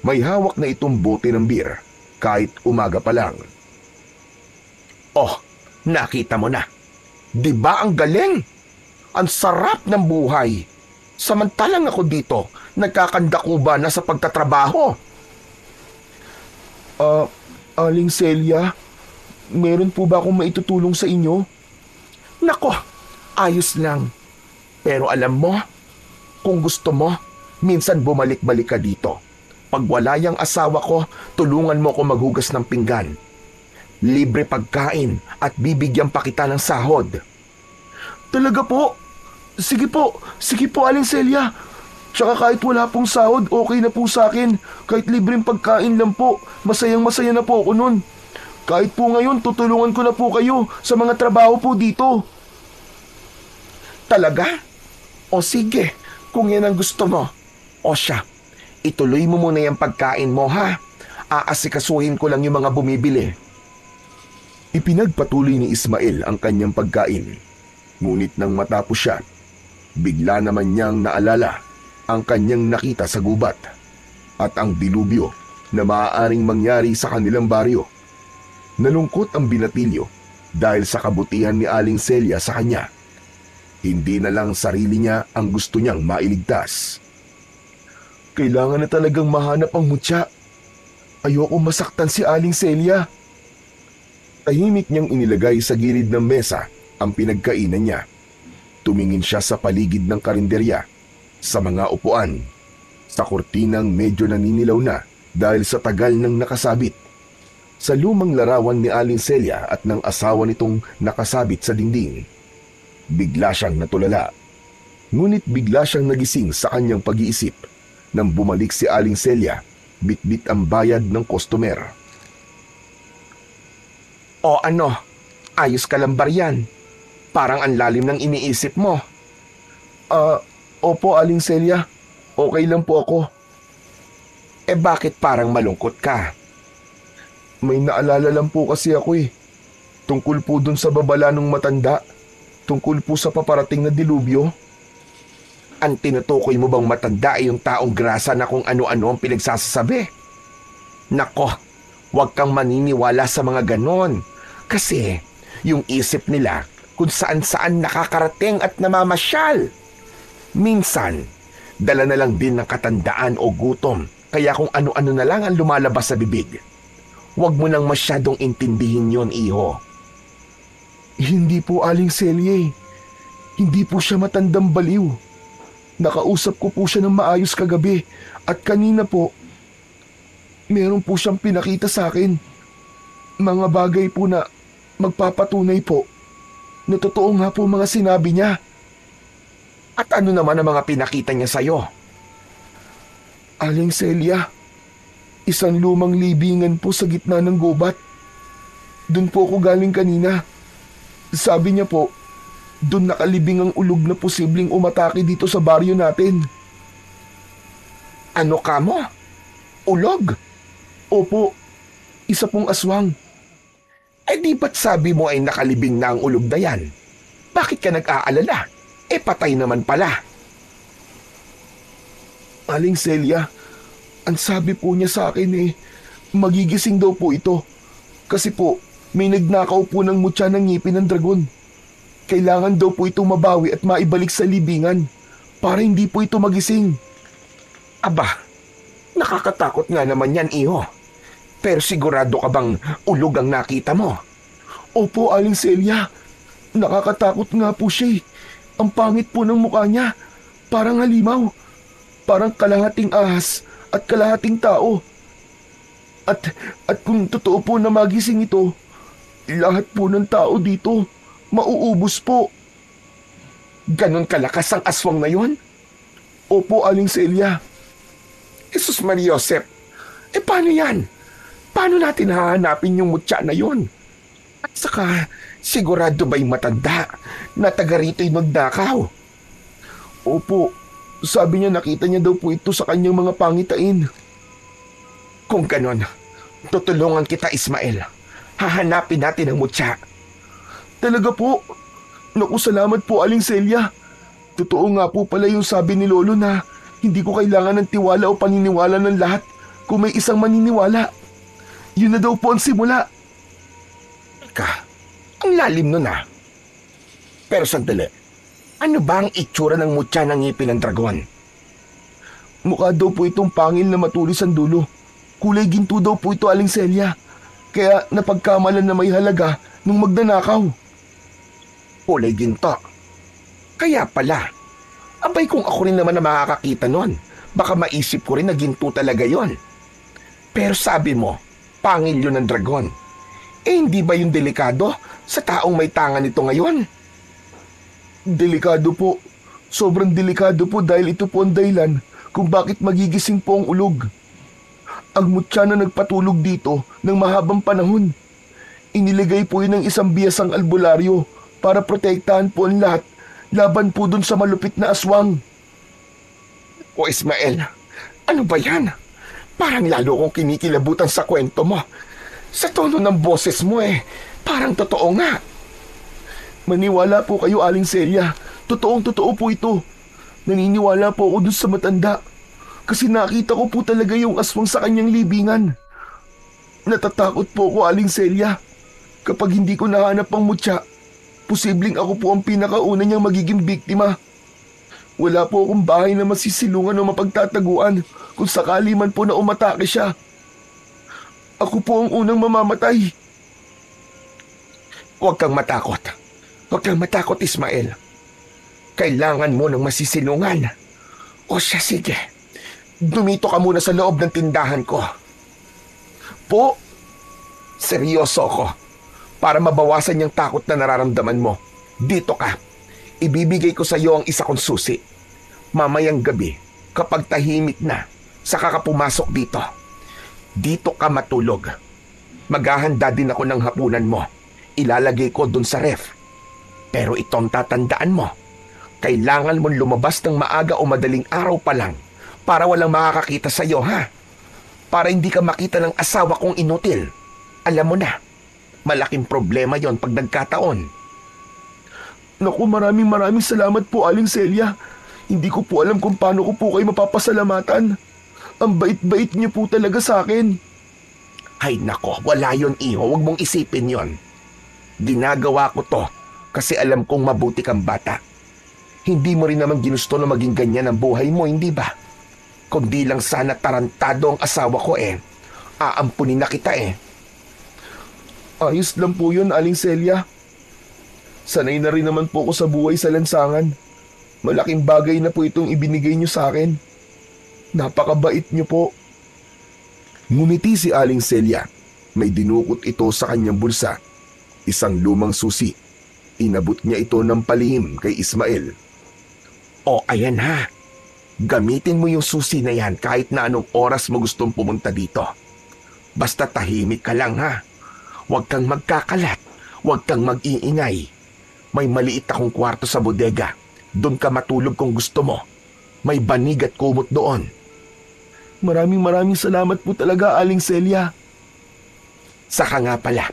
S1: May hawak na itong bote ng beer kahit umaga pa lang.
S4: Oh, nakita mo na. Di ba ang galing? Ang sarap ng buhay. Samantalang ako dito, nagkakandakuba na sa pagtatrabaho.
S3: Aling Celia, meron po ba akong maitutulong sa inyo?
S4: Nako, ayos lang. Pero alam mo, kung gusto mo, minsan bumalik-balik ka dito. Pag wala yung asawa ko, tulungan mo ko maghugas ng pinggan. Libre pagkain at bibigyan pa kita ng sahod.
S3: Talaga po? Sige po, Aling Celia. Tsaka kahit wala pong sahod, okay na po sa akin. Kahit libreng pagkain lang po, masayang-masaya na po ako nun. Kahit po ngayon, tutulungan ko na po kayo sa mga trabaho po dito.
S4: Talaga? O sige, kung yan ang gusto mo. O siya, ituloy mo muna yung pagkain mo ha. Aasikasuhin ko lang yung mga bumibili.
S1: Ipinagpatuloy ni Ismael ang kanyang pagkain. Ngunit nang matapos siya, bigla naman niyang naalala ang kanyang nakita sa gubat at ang dilubyo na maaaring mangyari sa kanilang baryo. Nalungkot ang binatilyo dahil sa kabutihan ni Aling Celia sa kanya. Hindi na lang sarili niya ang gusto niyang mailigtas.
S3: Kailangan na talagang mahanap ang mutya. Ayoko masaktan si Aling Celia.
S1: Tahimik niyang inilagay sa gilid ng mesa ang pinagkainan niya. Tumingin siya sa paligid ng karinderya, sa mga upuan, sa kurtinang medyo naninilaw na dahil sa tagal ng nakasabit sa lumang larawan ni Aling Celia at ng asawa nitong nakasabit sa dingding. Bigla siyang natulala. Ngunit bigla siyang nagising sa kanyang pag-iisip nang bumalik si Aling Celia, bitbit ang bayad ng customer.
S4: O ano, ayos ka lang ba riyan? Parang ang lalim ng iniisip mo.
S3: Opo, Aling Celia. Okay lang po ako.
S4: Eh bakit parang malungkot ka?
S3: May naalala lang po kasi ako eh. Tungkol po dun sa babala ng matanda. Tungkol po sa paparating na dilubyo.
S4: Ang tinutukoy mo bang matanda ay yung taong grasa na kung ano-ano ang pinagsasasabi? Nako, huwag kang maniniwala sa mga ganon. Kasi yung isip nila kung saan-saan nakakarating at namamasyal. Minsan, dala na lang din ng katandaan o gutom, kaya kung ano-ano na lang ang lumalabas sa bibig. Huwag mo nang masyadong intindihin yon, iho.
S3: Hindi po, Aling Celia eh. Hindi po siya matandang baliw. Nakausap ko po siya ng maayos kagabi at kanina po, meron po siyang pinakita sa akin. Mga bagay po na magpapatunay po na totoo nga po mga sinabi niya.
S4: At ano naman ang mga pinakita niya sa'yo?
S3: Aling Celia, isang lumang libingan po sa gitna ng gubat. Doon po ako galing kanina. Sabi niya po, doon nakalibing ang ulog na posibleng umatake dito sa baryo natin.
S4: Ano ka mo? Ulog?
S3: Opo, isa pong aswang.
S4: Eh di ba't sabi mo ay nakalibing na ang ulog na yan? Bakit ka nag-aalala? Eh patay naman pala.
S3: Aling Celia, ang sabi po niya sa akin magigising daw po ito. Kasi po, may nagnakaw po ng mutya ng ngipin ng dragon. Kailangan daw po itong mabawi at maibalik sa libingan para hindi po ito magising.
S4: Aba, nakakatakot nga naman yan, iho. Pero sigurado ka bang ulog ang nakita mo?
S3: Opo, Aling Celia. Nakakatakot nga po siya. Ang pangit po ng mukha niya. Parang halimaw. Parang kalahating ahas at kalahating tao. At kung totoo po na magising ito, lahat po ng tao dito mauubos po.
S4: Ganon kalakas ang aswang na yon?
S3: Opo, Aling Celia.
S4: Jesus Maria Josep, eh paano yan? Paano natin hahanapin yung mutya na yon? At saka, sigurado ba'y matanda na taga rito'y magnakaw?
S3: Opo, sabi niya nakita niya daw po ito sa kanyang mga pangitain.
S4: Kung ganon, tutulungan kita, Ismael. Hahanapin natin ang mutya.
S3: Talaga po? Naku, salamat po, Aling Celia. Totoo nga po pala yung sabi ni Lolo na hindi ko kailangan ng tiwala o paniniwala ng lahat kung may isang maniniwala. Yun na daw po ang simula.
S4: Ang lalim nun ah. Pero sandali, ano ba ang itsura ng mutya ng ngipin ng dragon?
S3: Mukha daw po itong pangil na matulis ang dulo. Kulay ginto daw po ito, Aling Celia. Kaya napagkamalan na may halaga nung magnanakaw.
S4: Kulay ginto. Kaya pala. Abay kung ako rin naman na makakakita nun, baka maisip ko rin na ginto talaga yon. Pero sabi mo, pangil yun ng dragon. Eh hindi ba yung delikado sa taong may tangan nito ngayon?
S3: Delikado po. Sobrang delikado po dahil ito po ang dahilan kung bakit magigising po ang ulog. Ang mutya na nagpatulog dito ng mahabang panahon. Iniligay po yun ng isang biyasang albularyo para protektahan po ang lahat laban po dun sa malupit na aswang.
S4: O Ismael, ano ba yan? Parang lalo kong kinikilabutan sa kwento mo. Sa tono ng boses mo parang totoo nga.
S3: Maniwala po kayo, Aling Celia. Totoong-totoo po ito. Naniniwala po ako dun sa matanda. Kasi nakita ko po talaga yung aswang sa kanyang libingan. Natatakot po ako, Aling Celia. Kapag hindi ko nahanap ang mutya, posibleng ako po ang pinakauna niyang magiging biktima. Wala po akong bahay na masisilungan o mapagtataguan kung sakali man po na umatake siya. Ako po ang unang mamamatay.
S4: Huwag kang matakot. Huwag kang matakot, Ismael. Kailangan mo ng masisilungan. O siya, sige. Dumito ka muna sa loob ng tindahan ko.
S3: Po?
S4: Seryoso ako. Para mabawasan yung takot na nararamdaman mo. Dito ka. Ibibigay ko sa iyo ang isa kong susi. Mamayang gabi, kapag tahimik na, saka ka pumasok dito. Dito ka matulog. Maghahanda din ako ng hapunan mo. Ilalagay ko dun sa ref. Pero itong tatandaan mo. Kailangan mong lumabas ng maaga o madaling araw pa lang para walang makakakita sa iyo, ha? Para hindi ka makita ng asawa kong inutil. Alam mo na, malaking problema yon pag nagkataon.
S3: Naku, maraming salamat po, Aling Celia. Hindi ko po alam kung paano ko po kayo mapapasalamatan. Ang bait-bait niyo po talaga sa akin.
S4: Ay nako, wala yon iho. Huwag mong isipin yon. Ginagawa ko to kasi alam kong mabuti kang bata. Hindi mo rin naman ginusto na maging ganyan ang buhay mo, hindi ba? Kundi lang sana tarantado ang asawa ko aampunin na kita
S3: Ayos lang po yun, Aling Celia. Sanay na rin naman po ako sa buhay sa lansangan. Malaking bagay na po itong ibinigay niyo sa akin. Napakabait niyo po.
S1: Ngumiti si Aling Celia. May dinukot ito sa kanyang bulsa. Isang lumang susi. Inabot niya ito ng palihim kay Ismael.
S4: O ayan ha. Gamitin mo yung susi na yan kahit na anong oras mo gustong pumunta dito. Basta tahimik ka lang ha. Huwag kang magkakalat. Huwag kang mag-iingay. May maliit akong kwarto sa bodega. Doon ka matulog kung gusto mo. May banig at kumot doon.
S3: Maraming salamat po talaga, Aling Celia.
S4: Saka nga pala,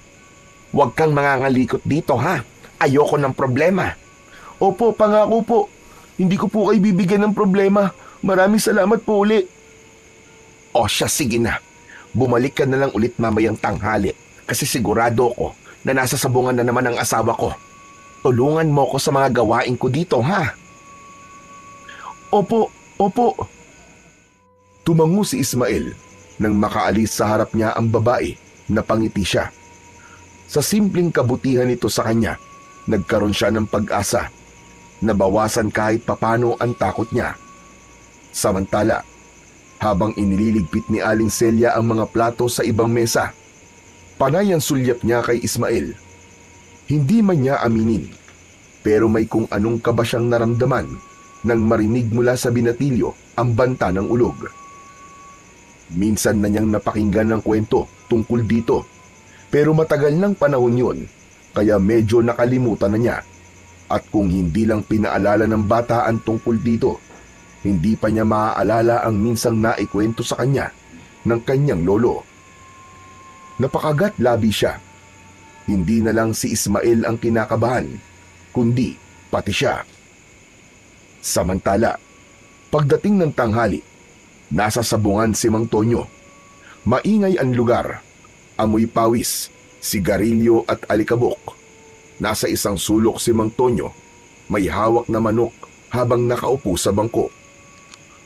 S4: huwag kang mangangalikot dito ha. Ayoko ng problema.
S3: Opo, pangako po. Hindi ko po kayo bibigyan ng problema. Maraming salamat po uli.
S4: O siya, sige na. Bumalik ka na lang ulit mamayang tanghali kasi sigurado ko na nasa sabungan na naman ang asawa ko. Tulungan mo ko sa mga gawain ko dito, ha?
S3: Opo.
S1: Tumango si Ismael nang makaalis sa harap niya ang babae na pangiti siya. Sa simpleng kabutihan nito sa kanya, nagkaroon siya ng pag-asa. Nabawasan kahit papano ang takot niya. Samantala, habang inililigpit ni Aling Celia ang mga plato sa ibang mesa, panay ang sulyap niya kay Ismael. Hindi man niya aminin, pero may kung anong kaba siyang naramdaman nang marinig mula sa binatilyo ang banta ng ulog. Minsan na niyang napakinggan ng kwento tungkol dito, pero matagal ng panahon yun, kaya medyo nakalimutan na niya. At kung hindi lang pinaalala ng bata ang tungkol dito, hindi pa niya maaalala ang minsang naikwento sa kanya ng kanyang lolo. Napakagat labi siya. Hindi na lang si Ismael ang kinakabahan, kundi pati siya. Samantala, pagdating ng tanghali, nasa sabungan si Mang Tonyo. Maingay ang lugar, amoy pawis, sigarilyo at alikabok. Nasa isang sulok si Mang Tonyo, may hawak na manok habang nakaupo sa bangko.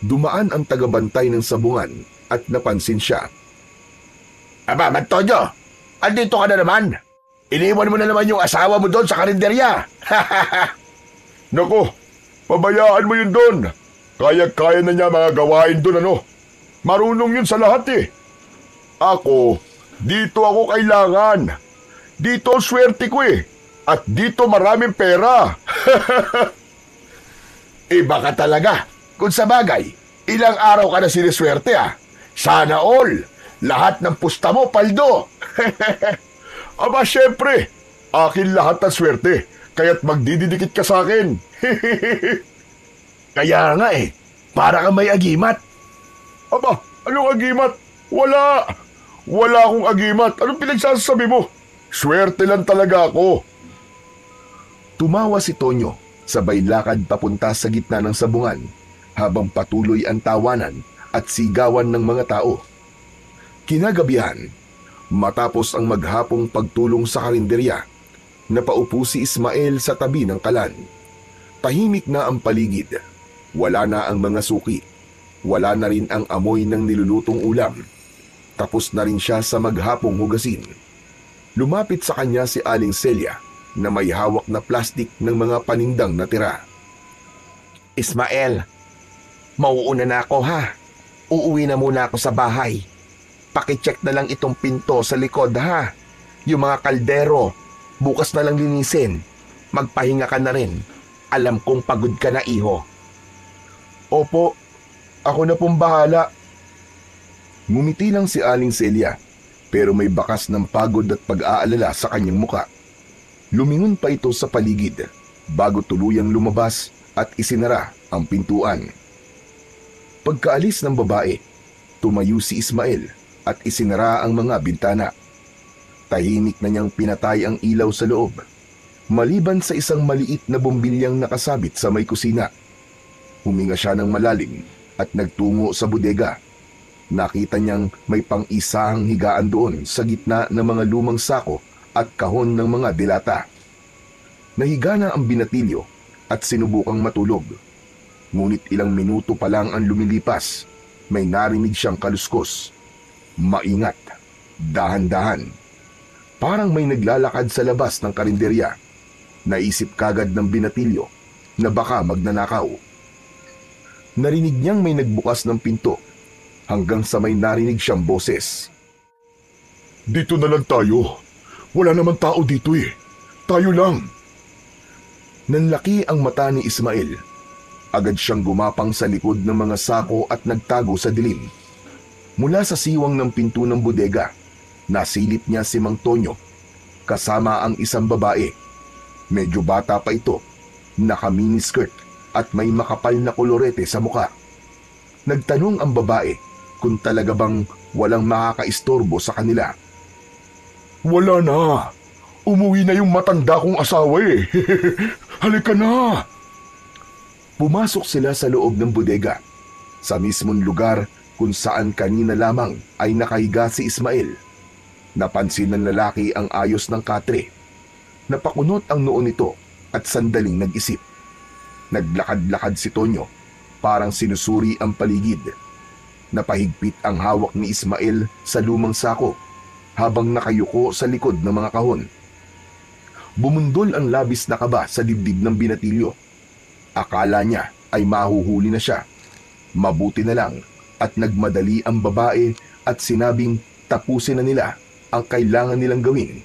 S1: Dumaan ang tagabantay ng sabungan at napansin siya.
S2: Aba, Mang Tonyo, andito ka na naman. Iniwan mo na naman yung asawa mo doon sa karinderya.
S3: Naku, pabayaan mo yun doon. Kaya-kaya na niya mga gawain doon, ano. Marunong yun sa lahat eh. Ako, dito ako kailangan. Dito ang swerte ko eh. At dito maraming pera.
S2: Iba ka talaga. Kung sa bagay, ilang araw ka na siniswerte Sana all. Lahat ng pusta mo, paldo.
S3: Aba, syempre. Akin lahat ng swerte. Kaya't magdididikit ka sa akin.
S2: Kaya nga para kang may agimat.
S3: Aba, anong agimat? Wala. Wala akong agimat. Anong pinagsasabi mo? Swerte lang talaga ako.
S1: Tumawa si Tonyo, sabay lakad papunta sa gitna ng sabungan, habang patuloy ang tawanan at sigawan ng mga tao. Kinagabihan, matapos ang maghapong pagtulong sa karinderya, napaupo si Ismael sa tabi ng kalan. Tahimik na ang paligid. Wala na ang mga suki. Wala na rin ang amoy ng nilulutong ulam. Tapos na rin siya sa maghapong hugasin. Lumapit sa kanya si Aling Celia na may hawak na plastik ng mga panindang natira.
S4: Ismael, mauuna na ako ha. Uuwi na muna ako sa bahay. Pakicheck na lang itong pinto sa likod ha. Yung mga kaldero, bukas na lang linisin. Magpahinga ka na rin. Alam kong pagod ka na, iho.
S3: Opo, ako na pong bahala.
S1: Ngumiti lang si Aling Celia, pero may bakas ng pagod at pag-aalala sa kanyang muka. Lumingon pa ito sa paligid bago tuluyang lumabas at isinara ang pintuan. Pagkaalis ng babae, tumayo si Ismael at isinara ang mga bintana. Tahimik na niyang pinatay ang ilaw sa loob, maliban sa isang maliit na bumbilyang nakasabit sa may kusina. Huminga siya ng malalim at nagtungo sa bodega. Nakita niyang may pang-isahang higaan doon sa gitna ng mga lumang sako at kahon ng mga dilata. Nahiga na ang binatilyo at sinubukang matulog. Ngunit ilang minuto pa lang ang lumilipas, may narinig siyang kaluskos. Maingat, dahan-dahan. Parang may naglalakad sa labas ng karinderya. Naisip kagad ng binatilyo na baka magnanakaw. Narinig niyang may nagbukas ng pinto hanggang sa may narinig siyang boses.
S3: Dito na lang tayo. Wala naman tao dito eh. Tayo lang.
S1: Nanlaki ang mata ni Ismael. Agad siyang gumapang sa likod ng mga sako at nagtago sa dilim. Mula sa siwang ng pinto ng bodega, nasilip niya si Mang Tonyo kasama ang isang babae. Medyo bata pa ito, naka-miniskirt at may makapal na kolorete sa muka. Nagtanong ang babae kung talaga bang walang makakaistorbo sa kanila.
S3: Wala na. Umuwi na yung matanda kong asawa eh. Halika na.
S1: Pumasok sila sa loob ng bodega, sa mismong lugar kung saan kanina lamang ay nakahiga si Ismael. Napansin ng lalaki ang ayos ng katre. Napakunot ang noo nito at sandaling nag-isip. Naglakad-lakad si Tonyo, parang sinusuri ang paligid. Napahigpit ang hawak ni Ismael sa lumang sako habang nakayuko sa likod ng mga kahon. Bumundol ang labis na kaba sa dibdib ng binatilyo. Akala niya ay mahuhuli na siya. Mabuti na lang at nagmadali ang babae at sinabing tapusin na nila ang kailangan nilang gawin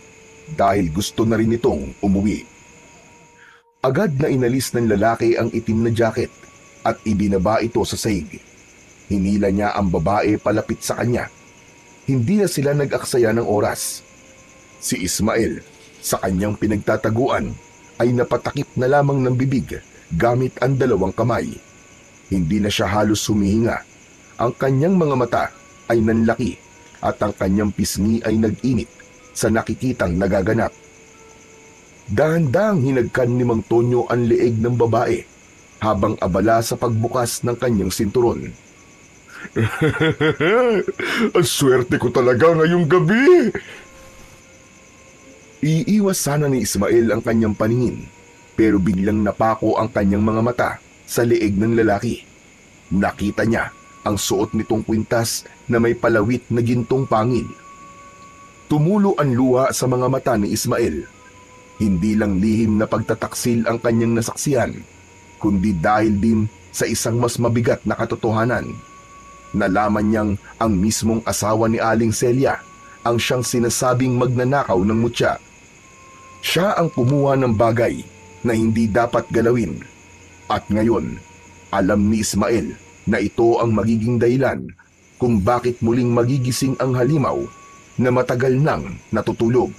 S1: dahil gusto na rin itong umuwi. Agad na inalis ng lalaki ang itim na jacket at ibinaba ito sa sahig. Hinila niya ang babae palapit sa kanya. Hindi na sila nag-aksaya ng oras. Si Ismael, sa kanyang pinagtataguan, ay napatakip na lamang ng bibig gamit ang dalawang kamay. Hindi na siya halos humihinga. Ang kanyang mga mata ay nanlaki at ang kanyang pisngi ay nag-init sa nakikitang nagaganap. Dahan-dahang hinagkan ni Mang Tonyo ang leeg ng babae habang abala sa pagbukas ng kanyang sinturon.
S3: Ang swerte ko talaga ngayong gabi.
S1: Iiwas sana ni Ismael ang kanyang paningin, pero biglang napako ang kanyang mga mata sa leeg ng lalaki. Nakita niya ang suot nitong kwintas na may palawit na gintong pangil. Tumulo ang luha sa mga mata ni Ismael. Hindi lang lihim na pagtataksil ang kanyang nasaksihan, kundi dahil din sa isang mas mabigat na katotohanan. Nalaman niyang ang mismong asawa ni Aling Celia ang siyang sinasabing magnanakaw ng mutya. Siya ang kumuha ng bagay na hindi dapat galawin. At ngayon, alam ni Ismael na ito ang magiging dahilan kung bakit muling magigising ang halimaw na matagal nang natutulog.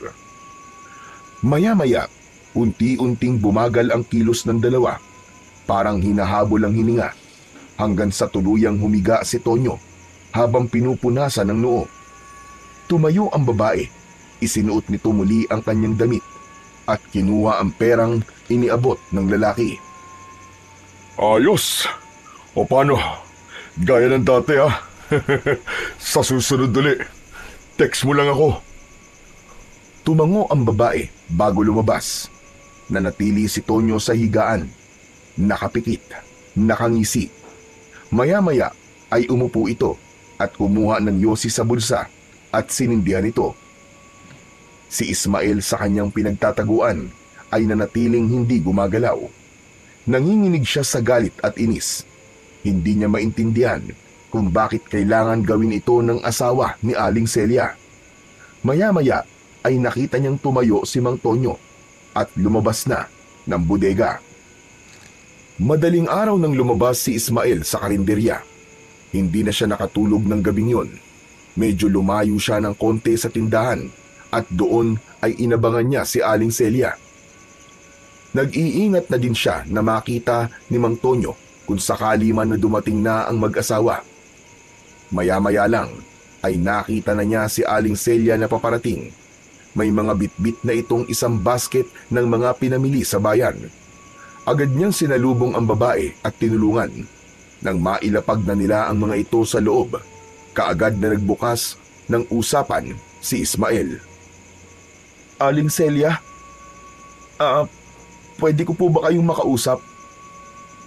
S1: Maya-maya, unti-unting bumagal ang kilos ng dalawa, parang hinahabol ang hininga, hanggang sa tuluyang humiga si Tonyo habang pinupunasan ng noo. Tumayo ang babae, isinuot nito muli ang kanyang damit at kinuha ang perang iniabot ng lalaki.
S3: Ayos. O paano? Gaya ng dati ha. Sa susunod ulit, text mo lang ako.
S1: Tumango ang babae bago lumabas. Nanatili si Tonyo sa higaan. Nakapikit, nakangisi. Maya-maya ay umupo ito at kumuha ng yosi sa bulsa at sinindihan ito. Si Ismael sa kanyang pinagtataguan ay nanatiling hindi gumagalaw. Nanginginig siya sa galit at inis. Hindi niya maintindihan kung bakit kailangan gawin ito ng asawa ni Aling Celia. Maya-maya ay nakita niyang tumayo si Mang Tonyo at lumabas na ng bodega. Madaling araw nang lumabas si Ismael sa karinderya. Hindi na siya nakatulog ng gabing yun. Medyo lumayo siya ng konti sa tindahan at doon ay inabangan niya si Aling Celia. Nag-iingat na din siya na makita ni Mang Tonyo kung sakali man na dumating na ang mag-asawa. Maya-maya lang ay nakita na niya si Aling Celia na paparating. May mga bitbit na itong isang basket ng mga pinamili sa bayan. Agad niyang sinalubong ang babae at tinulungan. Nang mailapag na nila ang mga ito sa loob, kaagad na nagbukas ng usapan si Ismael. Aling Celia, pwede ko po ba kayong makausap?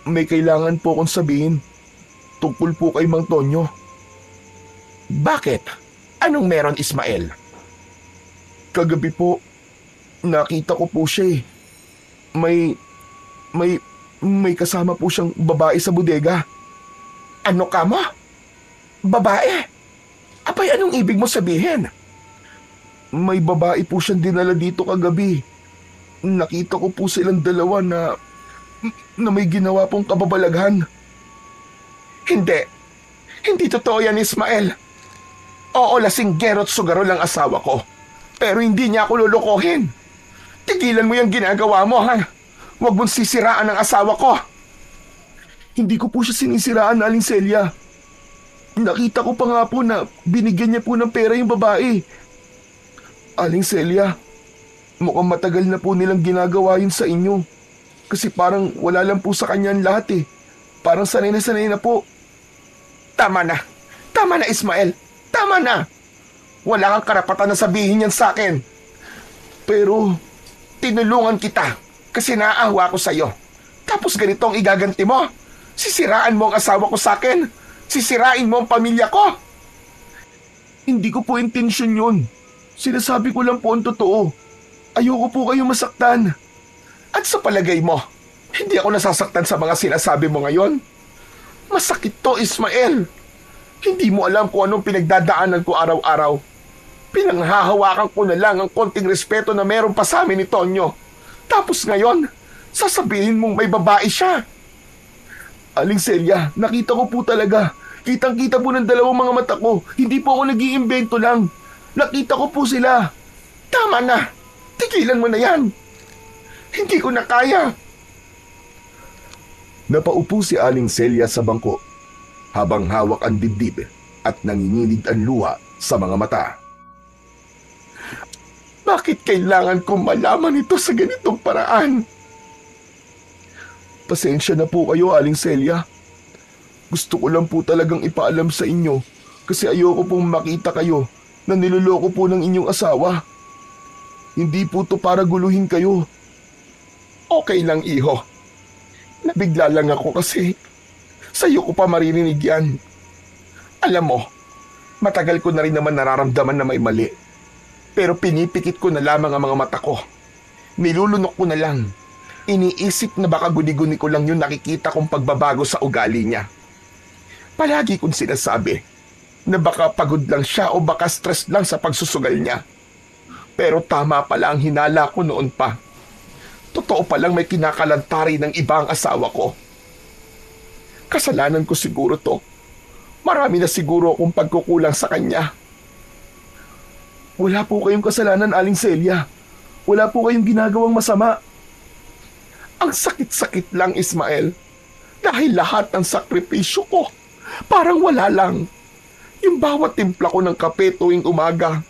S1: May kailangan po akong sabihin tungkol po kay Mang Tonyo.
S4: Bakit? Anong meron, Ismael?
S1: Kagabi po, nakita ko po siya eh. May kasama po siyang babae sa bodega.
S4: Ano ka mo? Babae? Abay, anong ibig mo sabihin?
S1: May babae po siyang dinala dito kagabi. Nakita ko po silang dalawa na may ginawa pong kababalaghan.
S4: Hindi. Hindi totoo yan, Ismael. Oo, lasinggero at sugaro lang asawa ko. Pero hindi niya ako lulukohin. Tigilan mo yung ginagawa mo, ha? Huwag mong sisiraan ang asawa ko.
S1: Hindi ko po siya sinisiraan, Aling Celia. Nakita ko pa nga po na binigyan niya po ng pera yung babae. Aling Celia, mukhang matagal na po nilang ginagawa yun sa inyo. Kasi parang wala lang po sa kanya ang lahat eh. Parang sanay na po.
S4: Tama na. Tama na, Ismael. Tama na. Wala kang karapatan na sabihin yan sa akin.
S1: Pero
S4: tinulungan kita kasi naaawa ko sa'yo. Tapos ganito ang igaganti mo. Sisiraan mo ang asawa ko sa akin. Sisirain mo ang pamilya ko.
S1: Hindi ko po intensyon yun. Sinasabi ko lang po ang totoo. Ayoko po kayo masaktan.
S4: At sa palagay mo, hindi ako nasasaktan sa mga sinasabi mo ngayon? Masakit to, Ismael. Hindi mo alam kung anong pinagdadaanan ko araw-araw. Pinanghahawakan ko na lang ang konting respeto na meron pa sa amin ni Tonyo. Tapos ngayon, sasabihin mong may babae siya.
S1: Aling Celia, nakita ko po talaga. Kitang-kita po ng dalawang mga mata ko. Hindi po ako nag-iimbento lang. Nakita ko po sila.
S4: Tama na. Tigilan mo na yan. Hindi ko na kaya.
S1: Napaupo si Aling Celia sa bangko habang hawak ang dibdib at nanginginig ang luha sa mga mata.
S4: Bakit kailangan kong malaman ito sa ganitong paraan?
S1: Pasensya na po kayo, Aling Celia. Gusto ko lang po talagang ipaalam sa inyo kasi ayoko pong makita kayo na niloloko po ng inyong asawa. Hindi po to para guluhin kayo.
S4: Okay lang, iho. Nabigla lang ako kasi sa'yo ko pa maririnig yan. Alam mo, matagal ko na rin naman nararamdaman na may mali. Pero pinipikit ko na lamang ang mga mata ko. Nilulunok ko na lang. Iniisip na baka guni-guni ko lang yung nakikita kong pagbabago sa ugali niya. Palagi kong sinasabi na baka pagod lang siya o baka stress lang sa pagsusugal niya. Pero tama pala ang hinala ko noon pa. Totoo palang may kinakalantari ng ibang asawa ko. Kasalanan ko siguro to. Marami na siguro akong pagkukulang sa kanya.
S1: Wala po kayong kasalanan, Aling Celia. Wala po kayong ginagawang masama.
S4: Ang sakit-sakit lang, Ismael. Dahil lahat ng sakripisyo ko, parang wala lang. Yung bawat timpla ko ng kape tuwing umaga,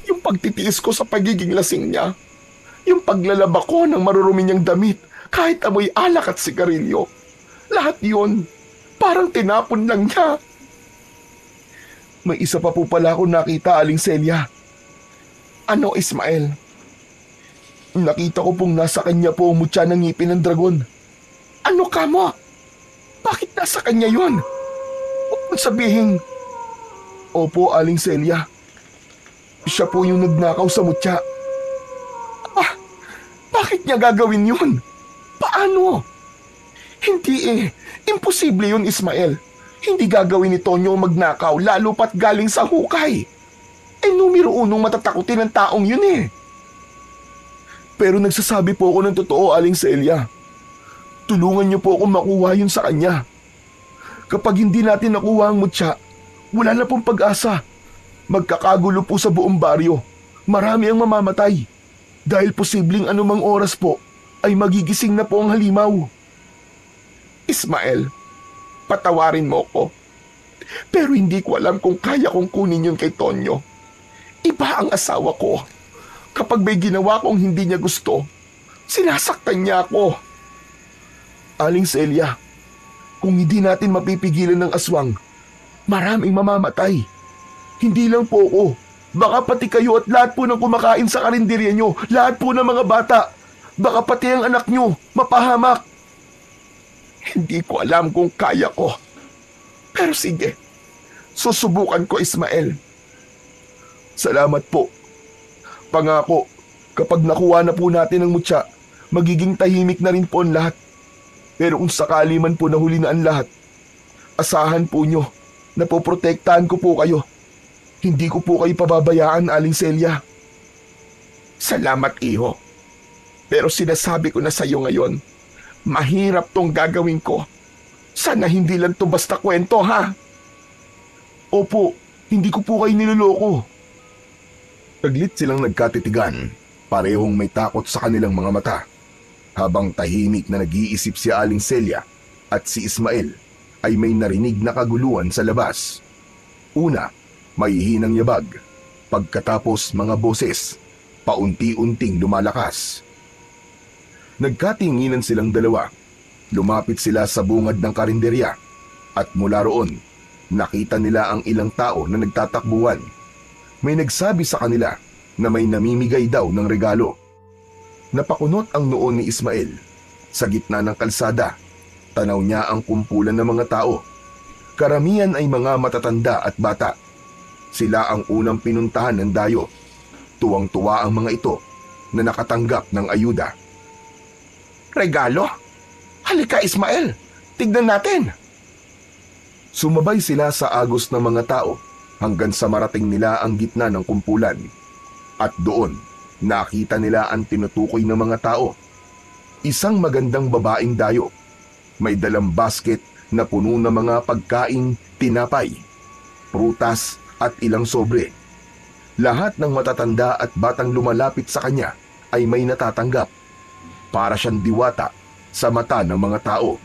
S4: yung pagtitiis ko sa pagiging lasing niya, yung paglalaba ko ng marurumi niyang damit kahit amoy alak at sigarilyo, lahat yun, parang tinapon lang niya.
S1: May isa pa po pala akong nakita, Aling Celia.
S4: Ano, Ismael?
S1: Nakita ko pong nasa kanya po ang mutya ng ngipin ng dragon.
S4: Ano ka mo? Bakit nasa kanya yun? Huwag mong sabihin.
S1: Opo, Aling Celia. Siya po yung nagnakaw sa mutya.
S4: Bakit niya gagawin yun? Paano? Hindi eh. Imposible yun, Ismael.
S3: Hindi gagawin ni Tonyo ang magnakaw lalo pat galing sa hukay. Numero unong matatakutin ng taong yun eh. Pero nagsasabi po ako ng totoo, Aling Celia. Tulungan niyo po akong makuha yun sa kanya. Kapag hindi natin nakuha ang mutya, wala na pong pag-asa. Magkakagulo po sa buong baryo. Marami ang mamamatay. Dahil posibleng anumang oras po ay magigising na po ang halimaw. Ismael, patawarin mo ko. Pero hindi ko alam kung kaya kong kunin yun kay Tonyo. Iba ang asawa ko. Kapag may ginawa kong hindi niya gusto, sinasaktan niya ako. Aling Celia, kung hindi natin mapipigilan ng aswang, maraming mamamatay. Hindi lang po ako. Baka pati kayo at lahat po ng kumakain sa karinderya nyo, lahat po ng mga bata. Baka pati ang anak nyo, mapahamak. Hindi ko alam kung kaya ko. Pero sige, susubukan ko, Ismael. Salamat po. Pangako, kapag nakuha na po natin ang mutya, magiging tahimik na rin po ang lahat. Pero kung sakali man po nahuli na ang lahat, asahan po nyo na poprotektahan ko po kayo. Hindi ko po kayo pababayaan, Aling Celia. Salamat, iho. Pero sinasabi ko na sa iyo ngayon, mahirap tong gagawin ko. Sana hindi lang to basta kwento, ha? Opo, hindi ko po kayo niloloko.
S1: Saglit silang nagkatitigan, parehong may takot sa kanilang mga mata. Habang tahimik na nag-iisip si Aling Celia at si Ismael ay may narinig na kaguluhan sa labas. Una, may hinang yabag. Pagkatapos mga boses, paunti-unting lumalakas. Nagkatinginan silang dalawa. Lumapit sila sa bungad ng karinderya at mula roon, nakita nila ang ilang tao na nagtatakbuhan. May nagsabi sa kanila na may namimigay daw ng regalo. Napakunot ang noo ni Ismael. Sa gitna ng kalsada, tanaw niya ang kumpulan ng mga tao. Karamihan ay mga matatanda at bata. Sila ang unang pinuntahan ng dayo. Tuwang-tuwa ang mga ito na nakatanggap ng ayuda.
S3: Regalo? Halika, Ismael. Tignan natin.
S1: Sumabay sila sa agos ng mga tao hanggang sa marating nila ang gitna ng kumpulan. At doon, nakita nila ang tinutukoy ng mga tao. Isang magandang babaeng dayo. May dalang basket na puno ng mga pagkaing tinapay, prutas at ilang sobre. Lahat ng matatanda at batang lumalapit sa kanya ay may natatanggap. Para siyang diwata sa mata ng mga tao.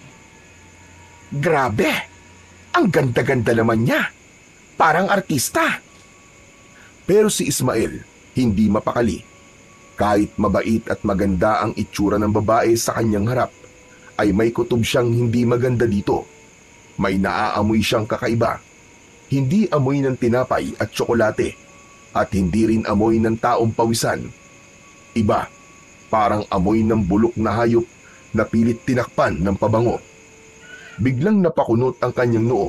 S3: Grabe! Ang ganda-ganda naman niya. Parang artista.
S1: Pero si Ismael hindi mapakali. Kahit mabait at maganda ang itsura ng babae sa kanyang harap, ay may kutob siyang hindi maganda dito. May naaamoy siyang kakaiba. Hindi amoy ng tinapay at tsokolate, at hindi rin amoy ng taong pawisan. Iba, parang amoy ng bulok na hayop na pilit tinakpan ng pabango. Biglang napakunot ang kanyang noo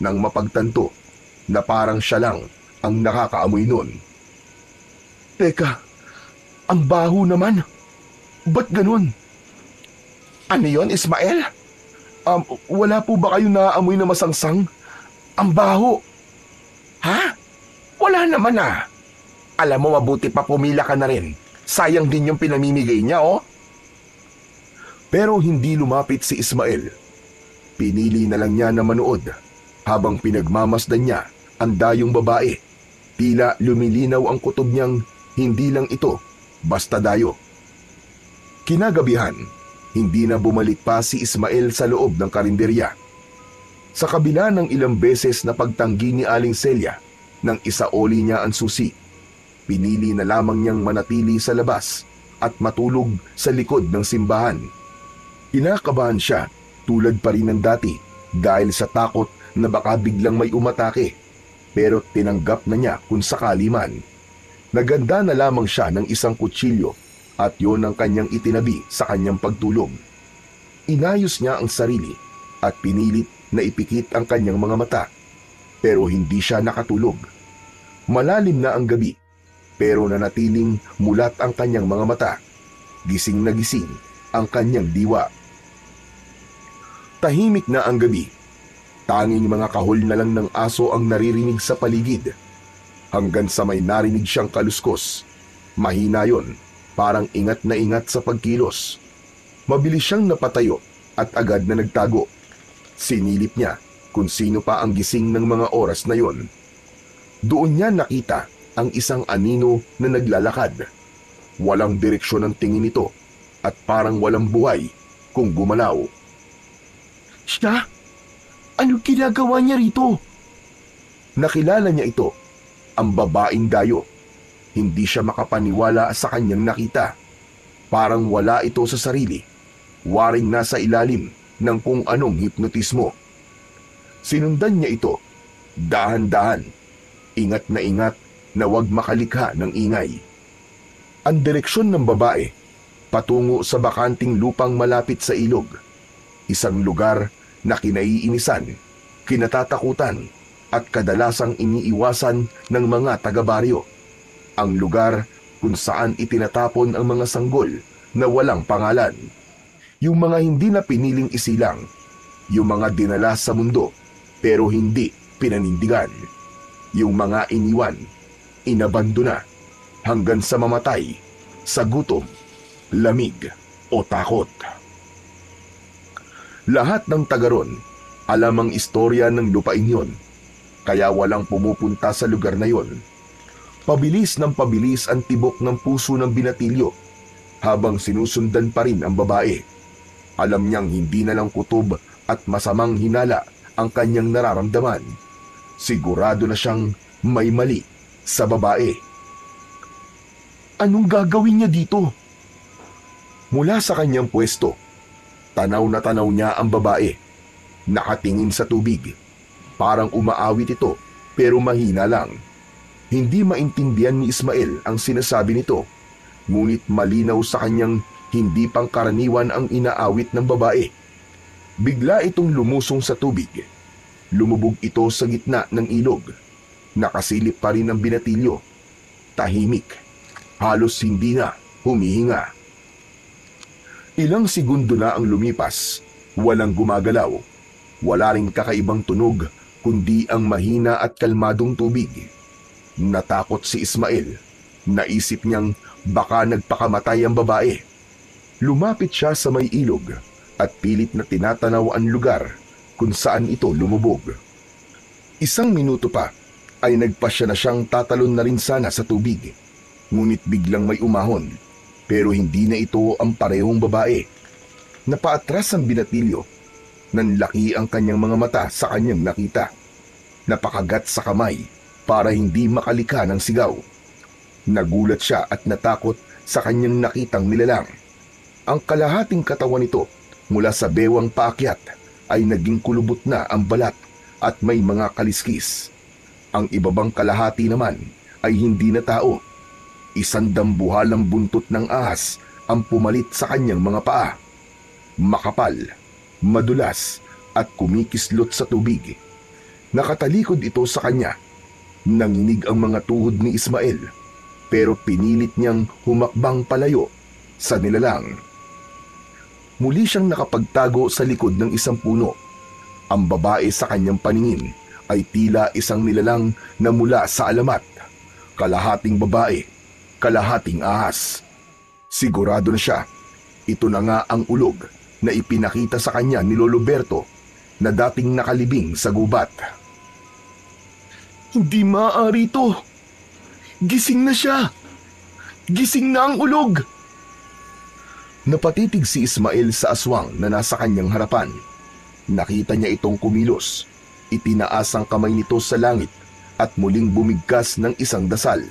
S1: nang mapagtanto na parang siya lang ang nakakaamoy nun.
S3: Teka, ang baho naman. Ba't ganun? Ano yon, Ismael?
S1: Wala po ba kayo naaamoy na masangsang?
S3: Ang baho. Ha? Wala naman ah. Alam mo, mabuti pa pumila ka na rin. Sayang din yung pinamimigay niya, oh.
S1: Pero hindi lumapit si Ismael. Pinili na lang niya na manood habang pinagmamasdan niya ang dayong babae. Tila lumilinaw ang kutob niyang hindi lang ito basta dayo. Kinagabihan, hindi na bumalik pa si Ismael sa loob ng karinderya. Sa kabila ng ilang beses na pagtanggi ni Aling Celia nang isaoli niya ang susi, pinili na lamang niyang manatili sa labas at matulog sa likod ng simbahan. Kinakabahan siya tulad pa rin ng dati dahil sa takot na baka biglang may umatake, pero tinanggap na niya kung sakali man. Naganda na lamang siya ng isang kutsilyo at yon ang kanyang itinabi sa kanyang pagtulog. Inayos niya ang sarili at pinilit na ipikit ang kanyang mga mata, pero hindi siya nakatulog. Malalim na ang gabi, pero nanatiling mulat ang kanyang mga mata. Gising na gising ang kanyang diwa. Tahimik na ang gabi. Tanging mga kahol na lang ng aso ang naririnig sa paligid. Hanggang sa may narinig siyang kaluskos. Mahina yon, parang ingat na ingat sa pagkilos. Mabilis siyang napatayo at agad na nagtago. Sinilip niya kung sino pa ang gising ng mga oras na yon. Doon niya nakita ang isang anino na naglalakad. Walang direksyon ang tingin nito at parang walang buhay kung gumalaw.
S3: Siya? Anong ginagawa niya rito?
S1: Nakilala niya ito, ang babaeng dayo. Hindi siya makapaniwala sa kanyang nakita. Parang wala ito sa sarili, waring nasa ilalim ng kung anong hipnotismo. Sinundan niya ito, dahan-dahan, ingat na wag makalikha ng ingay. Ang direksyon ng babae, patungo sa bakanting lupang malapit sa ilog. Isang lugar na kinaiinisan, kinatatakutan at kadalasang iniiwasan ng mga taga-baryo. Ang lugar kung saan itinatapon ang mga sanggol na walang pangalan. Yung mga hindi na piniling isilang, yung mga dinala sa mundo pero hindi pinanindigan. Yung mga iniwan, inabandona hanggang sa mamatay sa gutom, lamig o takot. Lahat ng taga-ron alam ang istorya ng lupain yon, kaya walang pumupunta sa lugar na yon. Pabilis ng pabilis ang tibok ng puso ng binatilyo habang sinusundan pa rin ang babae. Alam niyang hindi na lang kutob at masamang hinala ang kanyang nararamdaman. Sigurado na siyang may mali sa babae.
S3: Anong gagawin niya dito?
S1: Mula sa kanyang pwesto, tanaw na tanaw niya ang babae. Nakatingin sa tubig. Parang umaawit ito pero mahina lang. Hindi maintindihan ni Ismael ang sinasabi nito, ngunit malinaw sa kanyang hindi pangkaraniwan ang inaawit ng babae. Bigla itong lumusong sa tubig. Lumubog ito sa gitna ng ilog. Nakasilip pa rin ang binatilyo. Tahimik. Halos hindi na humihinga. Ilang segundo na ang lumipas. Walang gumagalaw. Wala ring kakaibang tunog, kundi ang mahina at kalmadong tubig. Natakot si Ismael. Naisip niyang baka nagpakamatay ang babae. Lumapit siya sa may ilog at pilit na tinatanaw ang lugar kung saan ito lumubog. Isang minuto pa ay nagpasya na siyang tatalon na rin sana sa tubig. Ngunit biglang may umahon, pero hindi na ito ang parehong babae. Napaatras ang binatilyo. Nanlaki ang kanyang mga mata sa kanyang nakita. Napakagat sa kamay para hindi makalika ng sigaw. Nagulat siya at natakot sa kanyang nakitang nilalang. Ang kalahating katawan nito mula sa bewang paakyat ay naging kulubot na ang balat at may mga kaliskis. Ang ibabang kalahati naman ay hindi na tao. Isang dambuhalang buntot ng ahas ang pumalit sa kanyang mga paa. Makapal, madulas at kumikislot sa tubig. Nakatalikod ito sa kanya. Nanginig ang mga tuhod ni Ismael pero pinilit niyang humakbang palayo sa nilalang. Muli siyang nakapagtago sa likod ng isang puno. Ang babae sa kanyang paningin ay tila isang nilalang na mula sa alamat. Kalahating babae, kalahating ahas. Sigurado na siya, ito na nga ang ulog na ipinakita sa kanya ni Lolo Berto na dating nakalibing sa gubat.
S3: Hindi maaari ito. Gising na siya. Gising na ang ulog.
S1: Napatitig si Ismael sa aswang na nasa kanyang harapan. Nakita niya itong kumilos. Itinaas ang kamay nito sa langit at muling bumigkas ng isang dasal.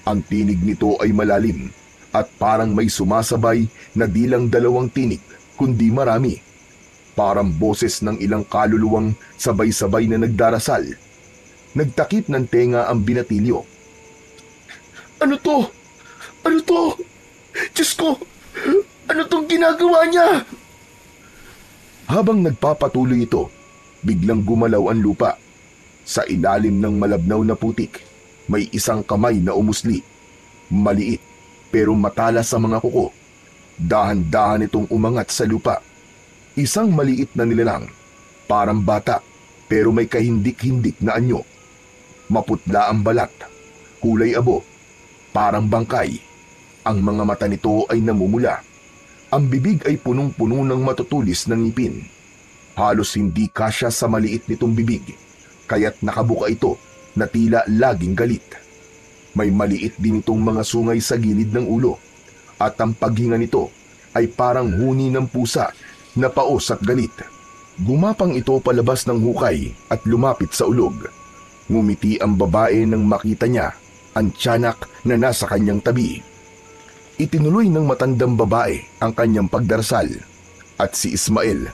S1: Ang tinig nito ay malalim at parang may sumasabay na di lang dalawang tinig kundi marami. Parang boses ng ilang kaluluwang sabay-sabay na nagdarasal. Nagtakip ng tenga ang binatilyo.
S3: Ano to? Ano to? Diyos ko! Ano tong ginagawa niya?
S1: Habang nagpapatuloy ito, biglang gumalaw ang lupa. Sa ilalim ng malabnaw na putik, may isang kamay na umusli. Maliit pero matalas sa mga kuko. Dahan-dahan itong umangat sa lupa. Isang maliit na nilalang, parang bata, pero may kahindik-hindik na anyo. Maputla ang balat, kulay abo, parang bangkay. Ang mga mata nito ay namumula. Ang bibig ay punong-puno ng matutulis na ngipin. Halos hindi kasya sa maliit nitong bibig, kaya't nakabuka ito na tila laging galit. May maliit din itong mga sungay sa gilid ng ulo, at ang paghinga nito ay parang huni ng pusa na paos at galit. Gumapang ito palabas ng hukay at lumapit sa ulog. Ngumiti ang babae nang makita niya ang tiyanak na nasa kanyang tabi. Itinuloy ng matandang babae ang kanyang pagdarasal, at si Ismael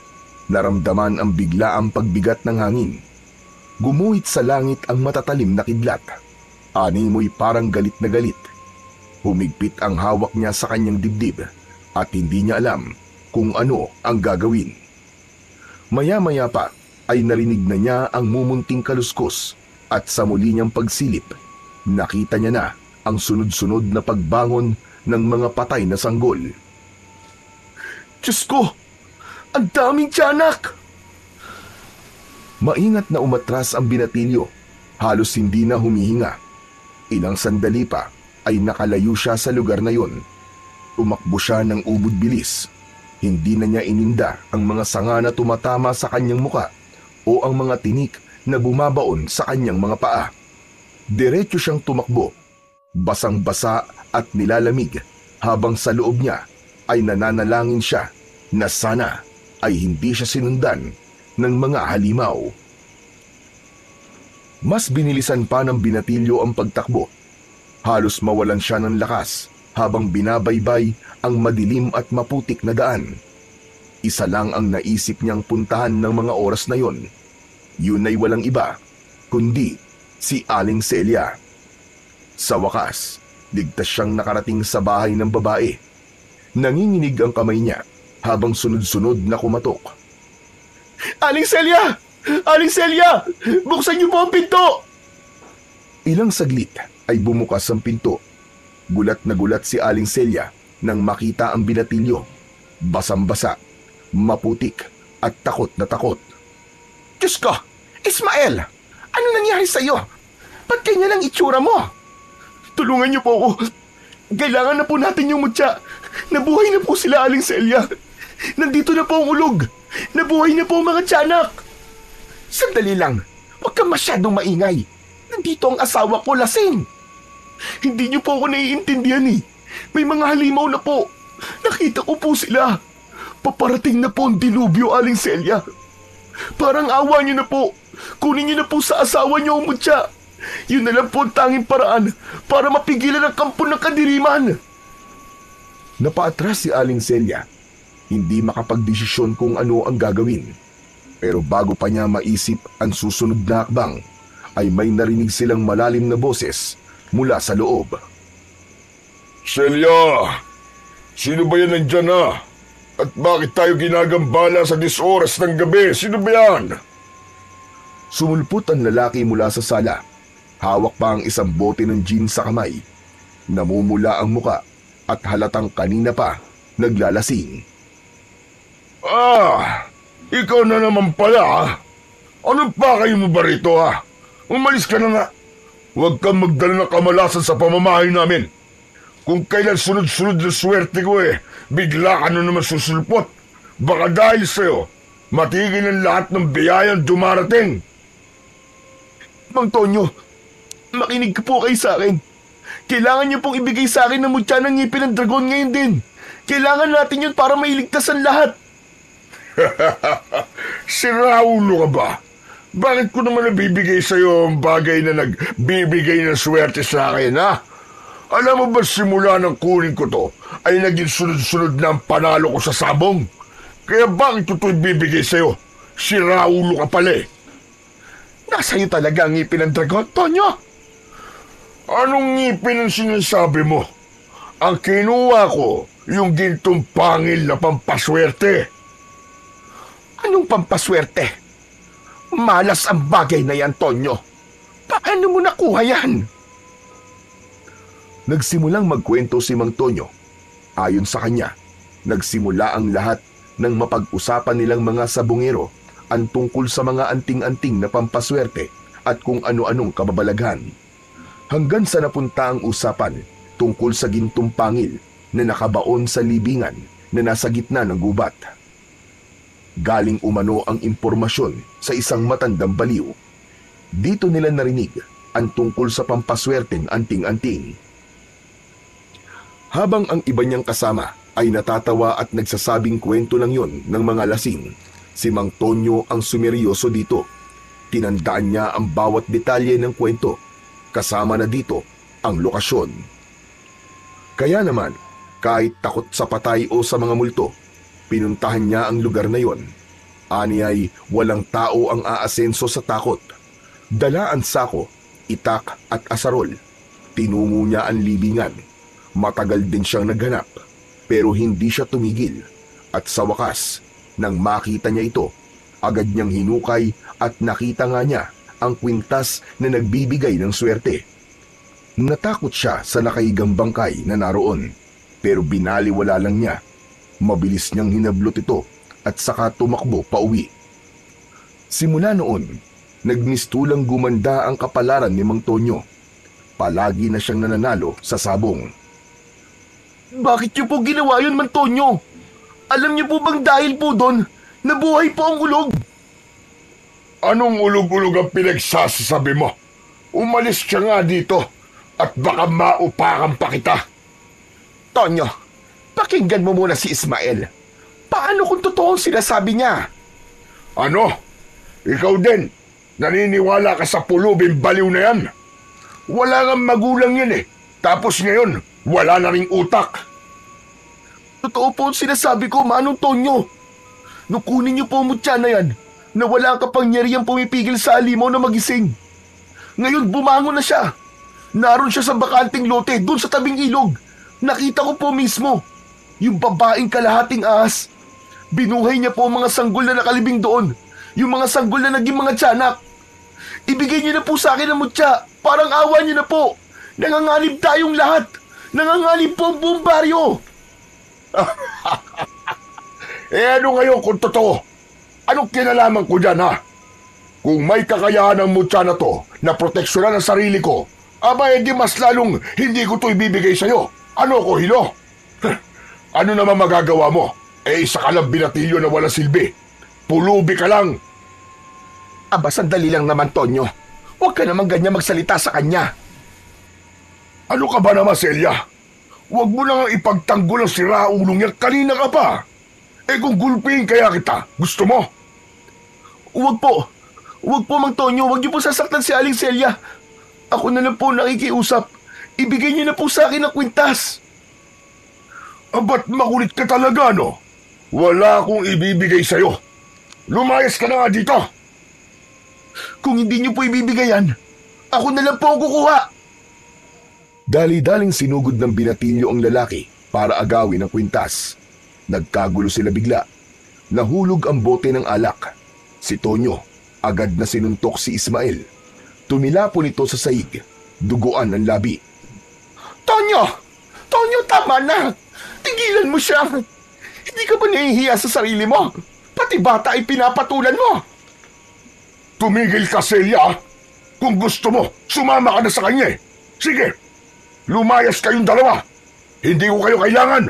S1: naramdaman ang biglaang pagbigat ng hangin. Gumuhit sa langit ang matatalim na kidlat. Animoy parang galit na galit. Humigpit ang hawak niya sa kanyang dibdib at hindi niya alam kung ano ang gagawin. Maya-maya pa ay narinig na niya ang mumunting kaluskos, at sa muli niyang pagsilip, nakita niya na ang sunod-sunod na pagbangon ng mga patay na sanggol.
S3: Diyos ko! Ang daming tiyanak!
S1: Maingat na umatras ang binatilyo, halos hindi na humihinga. Ilang sandali pa ay nakalayo siya sa lugar na yon. Umakbo siya ng ubod bilis. Hindi na niya ininda ang mga sanga na tumatama sa kanyang muka o ang mga tinik na bumabaon sa kanyang mga paa. Diretso siyang tumakbo, basang-basa at nilalamig, habang sa loob niya ay nananalangin siya na sana ay hindi siya sinundan ng mga halimaw. Mas binilisan pa ng binatilyo ang pagtakbo. Halos mawalan siya ng lakas habang binabaybay ang madilim at maputik na daan. Isa lang ang naisip niyang puntahan ng mga oras na yon. Yun ay walang iba kundi si Aling Celia. Sa wakas, ligtas siyang nakarating sa bahay ng babae. Nanginginig ang kamay niya habang sunod-sunod na kumatok.
S3: Aling Celia! Aling Celia! Buksan niyo po ang pinto!
S1: Ilang saglit ay bumukas ang pinto. Gulat na gulat si Aling Celia nang makita ang binatilyo. Basang-basa, maputik at takot na takot.
S4: Diyos ko! Ismael! Ano nangyari sa'yo? Ba't ganyan ang itsura mo?
S3: Tulungan niyo po ako. Kailangan na po natin yung mutya. Nabuhay na po sila, Aling Celia. Nandito na po ang ulog. Nabuhay na po ang mga tiyanak.
S4: Sandali lang. Huwag kang masyadong maingay. Nandito ang asawa ko, lasing.
S3: Hindi niyo po ako naiintindihan eh. May mga halimaw na po. Nakita ko po sila. Paparating na po ang dilubyo, Aling Celia. Parang awa niyo na po. Kunin niyo na po sa asawa niyo ang mutya. Yun na lang po ang tanging paraan para mapigilan ang kampo ng kadiriman.
S1: Napaatras si Aling Celia. Hindi makapagdesisyon kung ano ang gagawin. Pero bago pa niya maisip ang susunod na hakbang, ay may narinig silang malalim na boses mula sa loob.
S2: Celia! Sino ba yan nandyan na? At bakit tayo ginagambala sa 10 oras ng gabi? Sino ba yan?
S1: Sumulpot ang lalaki mula sa sala. Hawak pa ang isang bote ng gin sa kamay. Namumula ang muka at halatang kanina pa naglalasing.
S2: Ikaw na naman pala. Ano pa kayo mo ba rito Umalis ka na nga. Huwag kang magdala ng kamalasan sa pamamahay namin. Kung kailan sunod-sunod na swerte ko bigla ka na naman susulpot. Baka dahil sa'yo, matigil ang lahat ng biyayang dumarating.
S3: Mang Tonyo, makinig ka po kayo sa akin. Kailangan niyo pong ibigay sa akin ng mutya ng ngipin ng dragon ngayon din. Kailangan natin yun para mailigtas ang lahat.
S2: Siraulo ka ba? Bakit ko naman nabibigay sa'yo ang bagay na nagbibigay ng swerte sa akin, Alam mo ba simula ng kunin ko to, ay naging sunod-sunod na ang panalo ko sa sabong? Kaya bakit ko ito ibibigay sa'yo? Siraulo ka pala
S4: Nasa'yo talaga ang ngipin ng dragon, Tonyo?
S2: Anong ngipin ang sinasabi mo? Ang kinuha ko, yung gintong pangil na pampaswerte.
S4: Anong pampaswerte? Malas ang bagay na yan, Tonyo. Paano mo nakuha yan?
S1: Nagsimulang magkwento si Mang Tonyo. Ayon sa kanya, nagsimula ang lahat ng mapag-usapan nilang mga sabungero ang tungkol sa mga anting-anting na pampaswerte at kung ano-anong kababalaghan. Hanggang sa napunta ang usapan tungkol sa gintong pangil na nakabaon sa libingan na nasa gitna ng gubat. Galing umano ang impormasyon sa isang matandang baliw. Dito nila narinig ang tungkol sa pampaswerteng anting-anting. Habang ang iba niyang kasama ay natatawa at nagsasabing kwento lang yon ng mga lasing, si Mang Tonyo ang sumeryoso dito. Tinandaan niya ang bawat detalye ng kwento, kasama na dito ang lokasyon. Kaya naman, kahit takot sa patay o sa mga multo, pinuntahan niya ang lugar na yon. Ani ay walang tao ang aasenso sa takot. Dala ang sako, itak at asarol. Tinungo niya ang libingan. Matagal din siyang naghanap, pero hindi siya tumigil. At sa wakas, nang makita niya ito, agad niyang hinukay at nakita nga niya ang kwintas na nagbibigay ng swerte. Natakot siya sa nakahigang bangkay na naroon, pero binaliwala lang niya. Mabilis niyang hinablot ito at saka tumakbo pauwi. Simula noon, nagmistulang gumanda ang kapalaran ni Mang Tonyo. Palagi na siyang nananalo sa sabong.
S3: Bakit niyo po ginawa yun, Mang Tonyo? Alam niyo po bang dahil po doon, nabuhay po ang ulog?
S2: Anong ulog-ulog ang pinagsasabi mo? Umalis ka nga dito at baka maupakan pa kita.
S4: Tonyo, pakinggan mo muna si Ismael. Paano kung totoo ang sinasabi niya?
S2: Ano? Ikaw din, naniniwala ka sa pulubing baliw na yan? Wala kang magulang yan eh. Tapos ngayon, wala na ring utak.
S3: Totoo po ang sinasabi ko, Manong Tonyo. Nung kunin niyo po ang mutya na yan, na wala ang kapangyarihang pumipigil sa alimaw na magising. Ngayon bumangon na siya. Naroon siya sa bakanting lote, doon sa tabing ilog. Nakita ko po mismo. Yung babaeng kalahating ahas. Binuhay niya po ang mga sanggol na nakalibing doon. Yung mga sanggol na naging mga tiyanak. Ibigay niyo na po sa akin ang mutya. Parang awa niyo na po. Nanganganib tayong lahat. Nanganganib po ang buong baryo.
S2: Ano ngayon kung totoo? Anong kinalaman ko dyan, ha? Kung may kakayahan ang mutya na to na proteksyonan ang sarili ko, aba hindi mas lalong hindi ko to ibibigay sa'yo. Ano ko, Hilo? Ano naman magagawa mo? Isa ka lang binatilyo na wala silbi. Pulubi ka lang.
S4: Aba, sandali lang naman, Tonyo. Huwag ka naman ganyan magsalita sa kanya.
S2: Ano ka ba naman, Celia? Huwag mo lang ipagtanggol ang siraulong yan. Kanina ka pa. Kung gulpihin kaya kita, gusto mo?
S3: Huwag po. Huwag po, Mang Tonyo. Huwag niyo po sasaktan si Aling Celia. Ako na lang po nakikiusap. Ibigay niyo na po sa akin ang kwintas.
S2: Ba't makulit ka talaga, no? Wala akong ibibigay sa'yo. Lumayas ka na nga dito.
S3: Kung hindi niyo po ibibigay yan, ako na lang po ang kukuha.
S1: Dali-daling sinugod ng binatilyo ang lalaki para agawin ang kwintas. Nagkagulo sila bigla. Nahulog ang bote ng alak. Si Tonyo, agad na sinuntok si Ismael. Tumilapon ito sa saig. Duguan ang labi.
S4: Tonyo! Tonyo, tama na! Tigilan mo siya! Hindi ka ba nahihiya sa sarili mo? Pati bata ay pinapatulan mo!
S2: Tumigil ka, Celia. Kung gusto mo, sumama ka na sa kanya. Sige, lumayas kayong dalawa. Hindi ko kayo kailangan.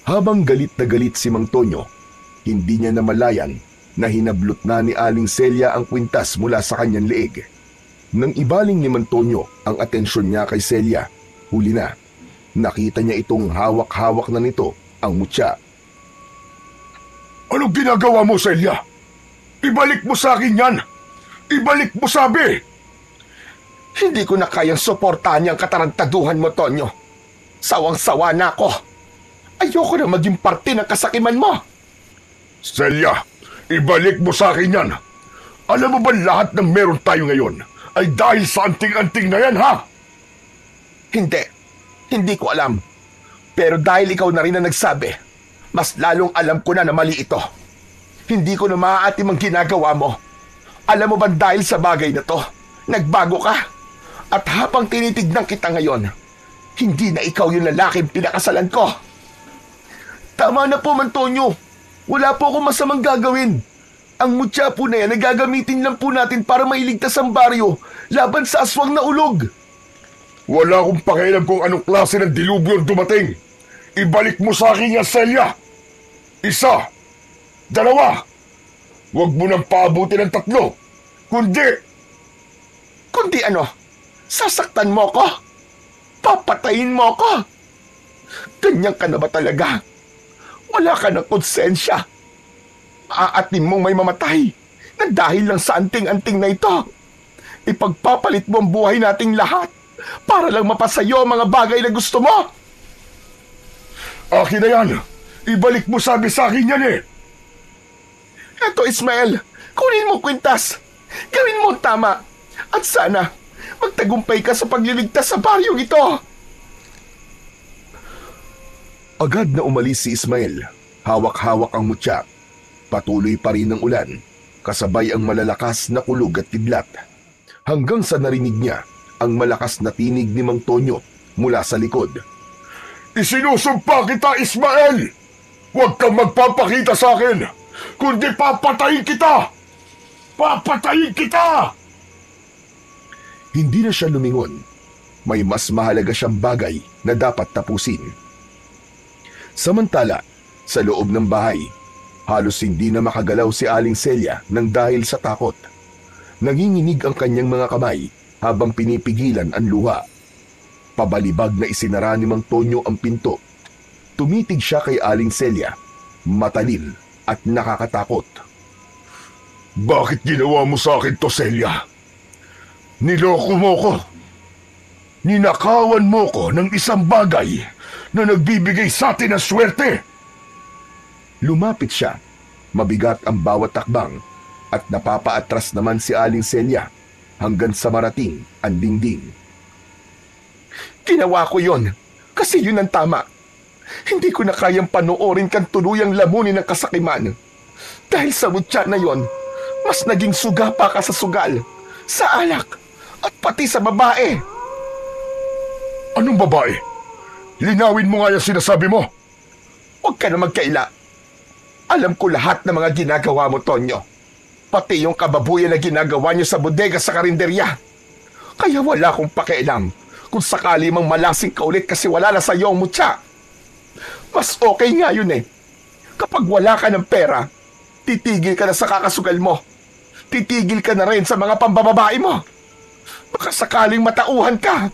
S1: Habang galit na galit si Mang Tonyo, hindi niya namalayan na hinablot na ni Aling Celia ang kwintas mula sa kanyang leeg. Nang ibaling ni Mang Tonyo ang atensyon niya kay Celia, huli na. Nakita niya itong hawak-hawak na nito ang mutya.
S2: Anong ginagawa mo, Celia? Ibalik mo sa akin yan! Ibalik mo, sabi!
S4: Hindi ko na kayang suportahan niyang katarantaduhan mo, Tonyo. Sawang-sawa na ako. Ayoko na maging parte ng kasakiman mo.
S2: Celia, ibalik mo sa akin yan. Alam mo ba lahat ng meron tayo ngayon ay dahil sa anting-anting na yan, ha?
S4: Hindi. Hindi ko alam. Pero dahil ikaw na rin ang nagsabi, mas lalong alam ko na mali ito. Hindi ko na maaatim ang ginagawa mo. Alam mo ba dahil sa bagay na to, nagbago ka? At habang tinitignan kita ngayon, hindi na ikaw yung lalaking pinakasalan ko.
S3: Tama na po, Mang Tonyo. Wala po akong masamang gagawin. Ang mutya po na yan ay gagamitin lang po natin para mailigtas ang baryo laban sa aswang na ulog.
S2: Wala akong pakialam kung anong klase ng dilubyo ang dumating. Ibalik mo sa akin yan, Celia. 1, 2. Huwag mo nang paabutin ng 3.
S4: Kundi ano? Sasaktan mo ko? Papatayin mo ko? Ganyan ka na ba talaga? Wala ka ng konsensya. Aatin mong may mamatay na dahil lang sa anting-anting na ito. Ipagpapalit mo ang buhay nating lahat para lang mapasayo ang mga bagay na gusto mo.
S2: Akin na yan. Ibalik mo sabi sa akin yan eh.
S4: Eto, Ismael, kunin mo kwintas. Gawin mo ang tama. At sana, magtagumpay ka sa pagliligtas sa baryong ito.
S1: Agad na umalis si Ismael. Hawak-hawak ang mutya. Patuloy pa rin ang ulan, kasabay ang malalakas na kulog at kidlat. Hanggang sa narinig niya ang malakas na tinig ni Mang Tonyo mula sa likod.
S2: Isinusumpa kita, Ismael! Huwag kang magpapakita sa akin, kundi papatayin kita! Papatayin kita!
S1: Hindi na siya lumingon. May mas mahalaga siyang bagay na dapat tapusin. Samantala, sa loob ng bahay, halos hindi na makagalaw si Aling Celia nang dahil sa takot. Nanginginig ang kanyang mga kamay habang pinipigilan ang luha. Pabalibag na isinara ni Mang Tonyo ang pinto. Tumitig siya kay Aling Celia, matalim at nakakatakot.
S2: Bakit ginawa mo sa akin to, Celia? Niloko mo ko. Ninakawan mo ko ng isang bagay na nagbibigay sa atin ng swerte.
S1: Lumapit siya. Mabigat ang bawat takbang at napapaatras naman si Aling Celia hanggang sa marating ang dingding.
S4: Ginawa ko yon kasi yun ang tama. Hindi ko na kayang panoorin kang tuluyang lamunin ng kasakiman. Dahil sa mutya na yon, mas naging suga pa ka sa sugal, sa alak, at pati sa babae.
S2: Anong babae? Linawin mo nga yung sinasabi mo.
S4: Huwag ka na magkaila. Alam ko lahat ng mga ginagawa mo, Tonyo. Pati yung kababuyan na ginagawa niyo sa bodega sa karinderya. Kaya wala akong pakialam kung sakali mang malasing ka ulit kasi wala na sa iyo ang mutya. Mas okay nga yun eh. Kapag wala ka ng pera, titigil ka na sa kakasugal mo. Titigil ka na rin sa mga pambababae mo. Baka sakaling matauhan ka.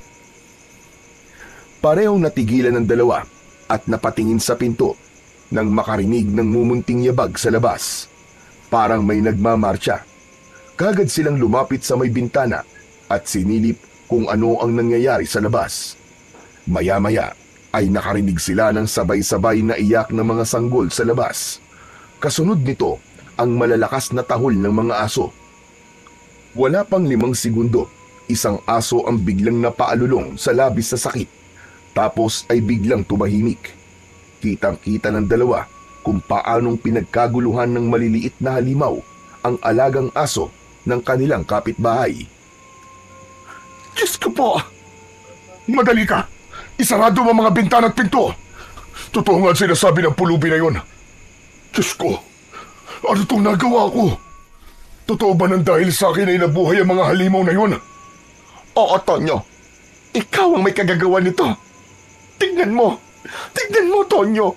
S1: Parehong natigilan ng dalawa at napatingin sa pinto nang makarinig ng mumunting yabag sa labas. Parang may nagmamarcha. Kagad silang lumapit sa may bintana at sinilip kung ano ang nangyayari sa labas. Maya-maya ay nakarinig sila ng sabay-sabay na iyak ng mga sanggol sa labas. Kasunod nito ang malalakas na tahol ng mga aso. Wala pang 5 segundo, isang aso ang biglang napaalulong sa labis na sakit. Tapos ay biglang tumahimik. Kitang-kita ng dalawa kung paanong pinagkaguluhan ng maliliit na halimaw ang alagang aso ng kanilang kapitbahay.
S4: Diyos ko po!
S2: Madali ka! Isarado mo mga bintana at pinto! Totoo nga sinasabi ng pulubi na yun. Diyos ko! Ano itong nagawa ko? Totoo ba nang dahil sa akin ay nabuhay ang mga halimaw na yun?
S4: Oo, Tonyo. Ikaw ang may kagagawa nito. Tignan mo! Tignan mo, Tonyo!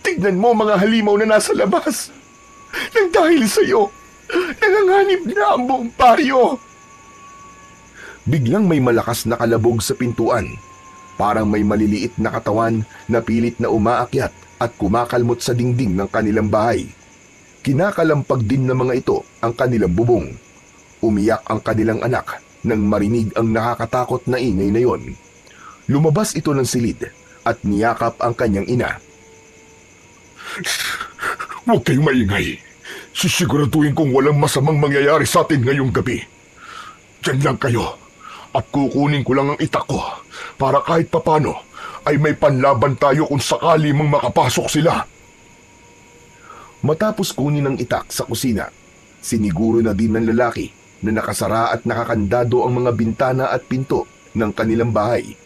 S4: Tignan mo mga halimaw na nasa labas. Nang dahil sa iyo, nanganganib na ang buong baryo.
S1: Biglang may malakas na kalabog sa pintuan. Parang may maliliit na katawan na pilit na umaakyat at kumakalmot sa dingding ng kanilang bahay. Kinakalampag din ng mga ito ang kanilang bubong. Umiyak ang kanilang anak nang marinig ang nakakatakot na ingay na yon. Lumabas ito ng silid at niyakap ang kanyang ina.
S2: Huwag kayong maingay. Sisiguraduhin kong walang masamang mangyayari sa atin ngayong gabi. Diyan lang kayo at kukunin ko lang ang itak ko para kahit papano ay may panlaban tayo kung sakali mang makapasok sila.
S1: Matapos kunin ang itak sa kusina, siniguro na din ng lalaki na nakasara at nakakandado ang mga bintana at pinto ng kanilang bahay.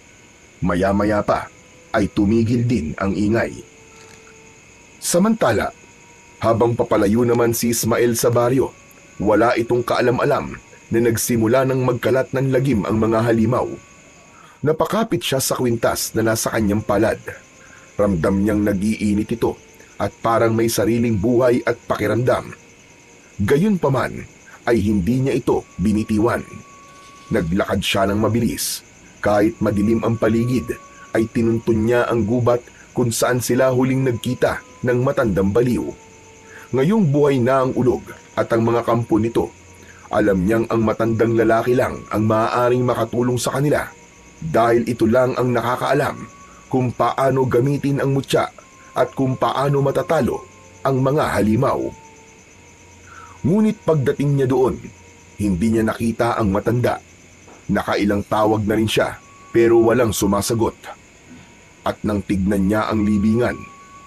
S1: Maya-maya pa ay tumigil din ang ingay. Samantala, Habang papalayo naman si Ismael sa baryo, wala itong kaalam-alam na nagsimula ng magkalat ng lagim ang mga halimaw. Napakapit siya sa kwintas na nasa kanyang palad. Ramdam niyang nag-iinit ito at parang may sariling buhay at pakiramdam. Gayunpaman ay hindi niya ito binitiwan. Naglakad siya ng mabilis. Kahit madilim ang paligid, ay tinuntun niya ang gubat kung saan sila huling nagkita ng matandang baliw. Ngayong buhay na ang ulog at ang mga kampo nito, alam niyang ang matandang lalaki lang ang maaaring makatulong sa kanila dahil ito lang ang nakakaalam kung paano gamitin ang mutya at kung paano matatalo ang mga halimaw. Ngunit pagdating niya doon, hindi niya nakita ang matanda. Nakailang tawag na rin siya pero walang sumasagot. At nang tignan niya ang libingan,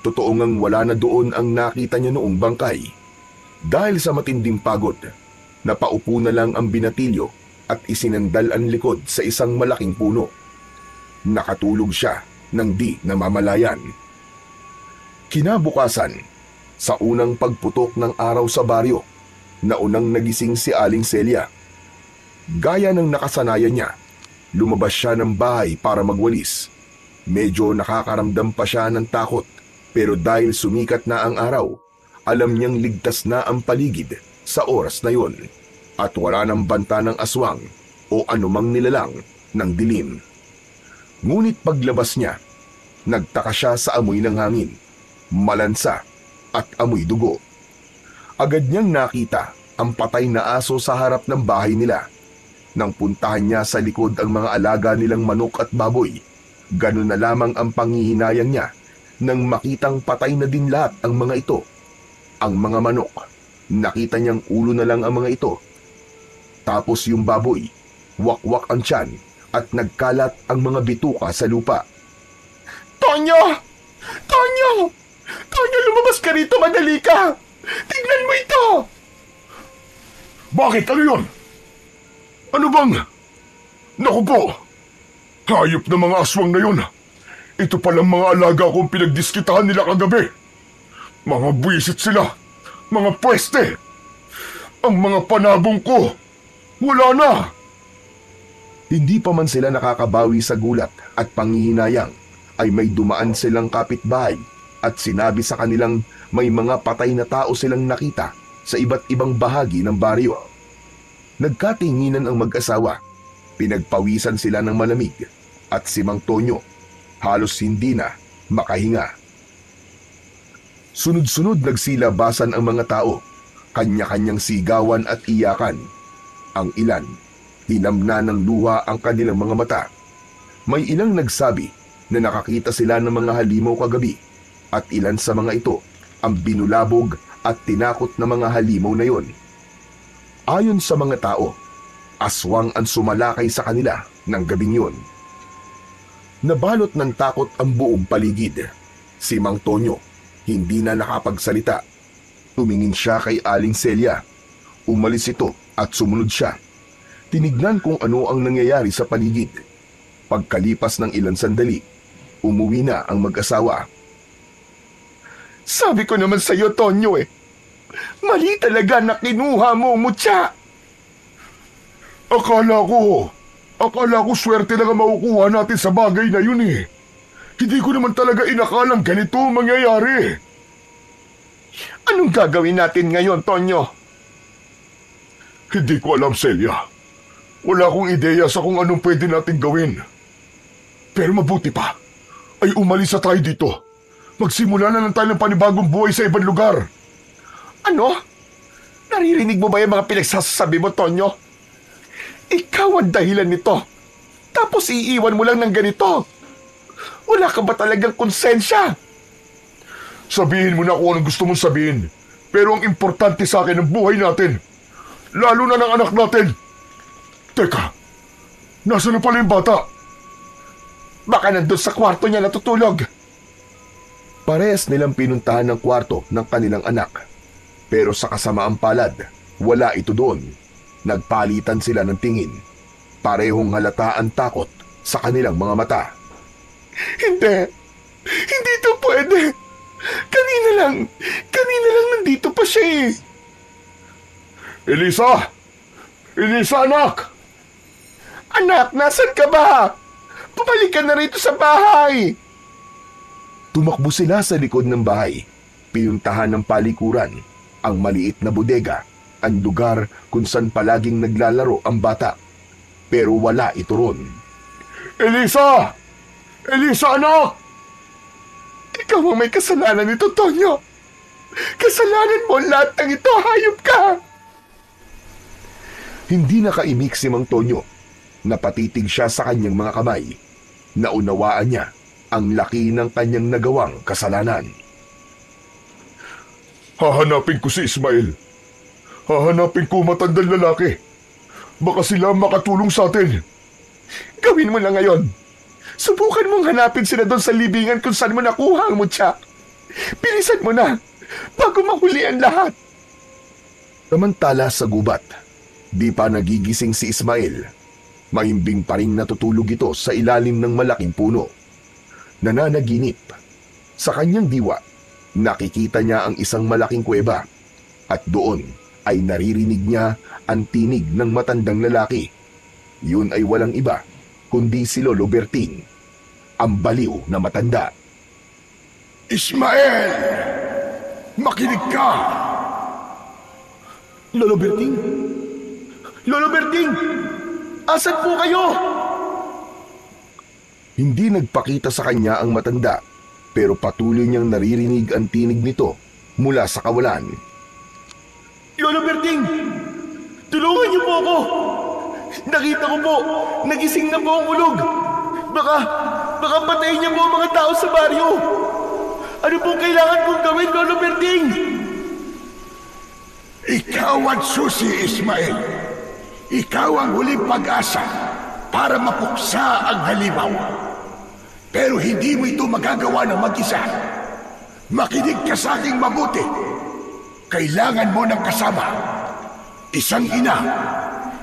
S1: totoo ngang wala na doon ang nakita niya noong bangkay. Dahil sa matinding pagod, napaupo na lang ang binatilyo at isinandal ang likod sa isang malaking puno. Nakatulog siya nang di namamalayan. Kinabukasan, sa unang pagputok ng araw sa baryo, naunang nagising si Aling Celia. Gaya ng nakasanayan niya, lumabas siya ng bahay para magwalis. Medyo nakakaramdam pa siya ng takot, pero dahil sumikat na ang araw, alam niyang ligtas na ang paligid sa oras na yon at wala nang banta ng aswang o anumang nilalang ng dilim. Ngunit paglabas niya, nagtaka siya sa amoy ng hangin, malansa at amoy dugo. Agad niyang nakita ang patay na aso sa harap ng bahay nila. Nang puntahan niya sa likod ang mga alaga nilang manok at baboy, ganun na lamang ang panghihinayang niya nang makitang patay na din lahat ang mga ito. Ang mga manok, nakita niyang ulo na lang ang mga ito. Tapos yung baboy, wakwak ang tiyan at nagkalat ang mga bituka sa lupa.
S3: Tonyo! Tonyo! Tonyo, lumabas ka rito, madali ka! Tingnan mo ito!
S2: Bakit? Ano yun? Ano bang? Naku po! Hayop na mga aswang na yun. Ito palang mga alaga kong pinagdiskitahan nila kagabi. Mga buwisit sila. Mga pweste. Ang mga panabong ko, wala na.
S1: Hindi pa man sila nakakabawi sa gulat at panghihinayang, ay may dumaan silang kapitbahay at sinabi sa kanilang may mga patay na tao silang nakita sa iba't ibang bahagi ng baryo. Nagkatinginan ang mag-asawa. Pinagpawisan sila ng malamig at si Mang Tonyo halos hindi na makahinga. Sunod-sunod nagsilabasan ang mga tao, kanya-kanyang sigawan at iyakan. Ang ilan, hinamna ng luha ang kanilang mga mata. May ilang nagsabi na nakakita sila ng mga halimaw kagabi at ilan sa mga ito ang binulabog at tinakot na mga halimaw na yon. Ayon sa mga tao, aswang ang sumalakay sa kanila ng gabing yun. Nabalot ng takot ang buong paligid. Si Mang Tonyo hindi na nakapagsalita. Tumingin siya kay Aling Celia. Umalis ito at sumunod siya. Tinignan kung ano ang nangyayari sa paligid. Pagkalipas ng ilang sandali, umuwi na ang mag-asawa.
S3: Sabi ko naman sa iyo, Tonyo mali talaga na kinuha mo, mutya.
S2: Akala ko swerte lang ang makukuha natin sa bagay na yun eh. Hindi ko naman talaga inakalang ganito mangyayari.
S3: Anong gagawin natin ngayon, Tonyo?
S2: Hindi ko alam, Celia. Wala akong ideya sa kung anong pwede natin gawin. Pero mabuti pa, ay umalis na tayo dito. Magsimula na lang tayo ng panibagong buhay sa ibang lugar.
S3: Ano? Naririnig mo ba yung mga pinagsasabi mo, Tonyo? Ikaw ang dahilan nito. Tapos iiwan mo lang ng ganito. Wala ka ba talagang konsensya?
S2: Sabihin mo na kung anong gusto mong sabihin. Pero ang importante sa akin ang buhay natin. Lalo na ng anak natin. Teka, nasa na pala yung bata?
S3: Baka nandun sa kwarto niya natutulog.
S1: Parehas nilang pinuntahan ng kwarto ng kanilang anak. Pero sa kasamaang palad, wala ito doon. Nagpalitan sila ng tingin. Parehong halata ang takot sa kanilang mga mata.
S3: Hindi ito pwede. Kanina lang nandito pa siya eh.
S2: Elisa! Elisa, anak!
S3: Anak, nasan ka ba? Pumalik ka na rito sa bahay.
S1: Tumakbo sila sa likod ng bahay. Pinuntahan ng palikuran ang maliit na bodega, ang lugar kung saan palaging naglalaro ang bata. Pero wala ito ron.
S2: Elisa! Elisa, anak!
S3: Ikaw ang may kasalanan nito, Tonyo. Kasalanan mo lahat ng ito, hayop ka!
S1: Hindi nakaimik si Mang Tonyo. Napatitig siya sa kanyang mga kamay. Naunawaan niya ang laki ng kanyang nagawang kasalanan.
S2: Hahanapin ko si Ismael. Hahanapin ko matandang lalaki. Baka sila makatulong sa atin.
S3: Gawin mo na ngayon. Subukan mong hanapin sila doon sa libingan kung saan mo nakuha ang mutya. Bilisan mo na, bago mahuli ang lahat.
S1: Samantala sa gubat, di pa nagigising si Ismael. Mahimbing pa rin natutulog ito sa ilalim ng malaking puno. Nananaginip. Sa kanyang diwa, nakikita niya ang isang malaking kuweba. At doon ay naririnig niya ang tinig ng matandang lalaki. Yun ay walang iba, kundi si Lolo Berting, ang baliw na matanda.
S2: Ismael! Makinig ka!
S3: Lolo Berting? Lolo Berting! Asan po kayo?
S1: Hindi nagpakita sa kanya ang matanda, pero patuloy niyang naririnig ang tinig nito mula sa kawalan.
S3: Lolo Berting! Tulungan niyo po ako! Nakita ko po, nagising na po ang ulog. Baka patayin niya po ang mga tao sa baryo. Ano pong kailangan kong gawin, Lolo Berting?
S2: Ikaw ang susi, Ismael. Ikaw ang huling pag-asa para mapuksa ang halimaw. Pero hindi mo ito magagawa ng mag-isa. Makinig ka sa aking mabuti. Kailangan mo ng kasama. Isang ina,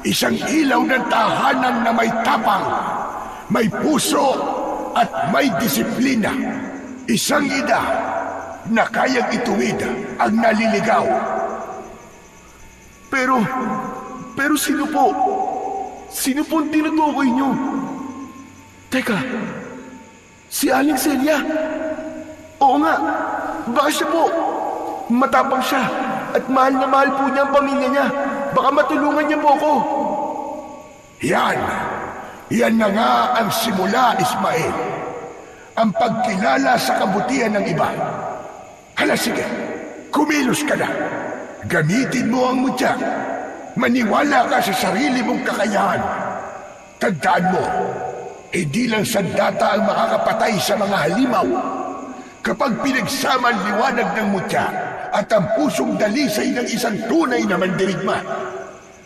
S2: isang ilaw ng tahanan na may tapang, may puso at may disiplina. Isang ina na kayang ituwid ang naliligaw.
S3: Pero sino po? Sino po ang tinutukoy niyo? Teka, si Aling Celia? Oo nga, baka siya po. Matapang siya at mahal na mahal po niya ang pamilya niya. Baka matulungan niya po ako.
S2: Yan na nga ang simula, Ismael. Ang pagkilala sa kabutihan ng iba. Hala, sige, kumilos ka na. Gamitin mo ang mutya. Maniwala ka sa sarili mong kakayahan. Tandaan mo, hindi lang sandata ang makakapatay sa mga halimaw. Kapag pinagsama ang liwanag ng mutya at ang pusong dalisay ng isang tunay na mandirigma,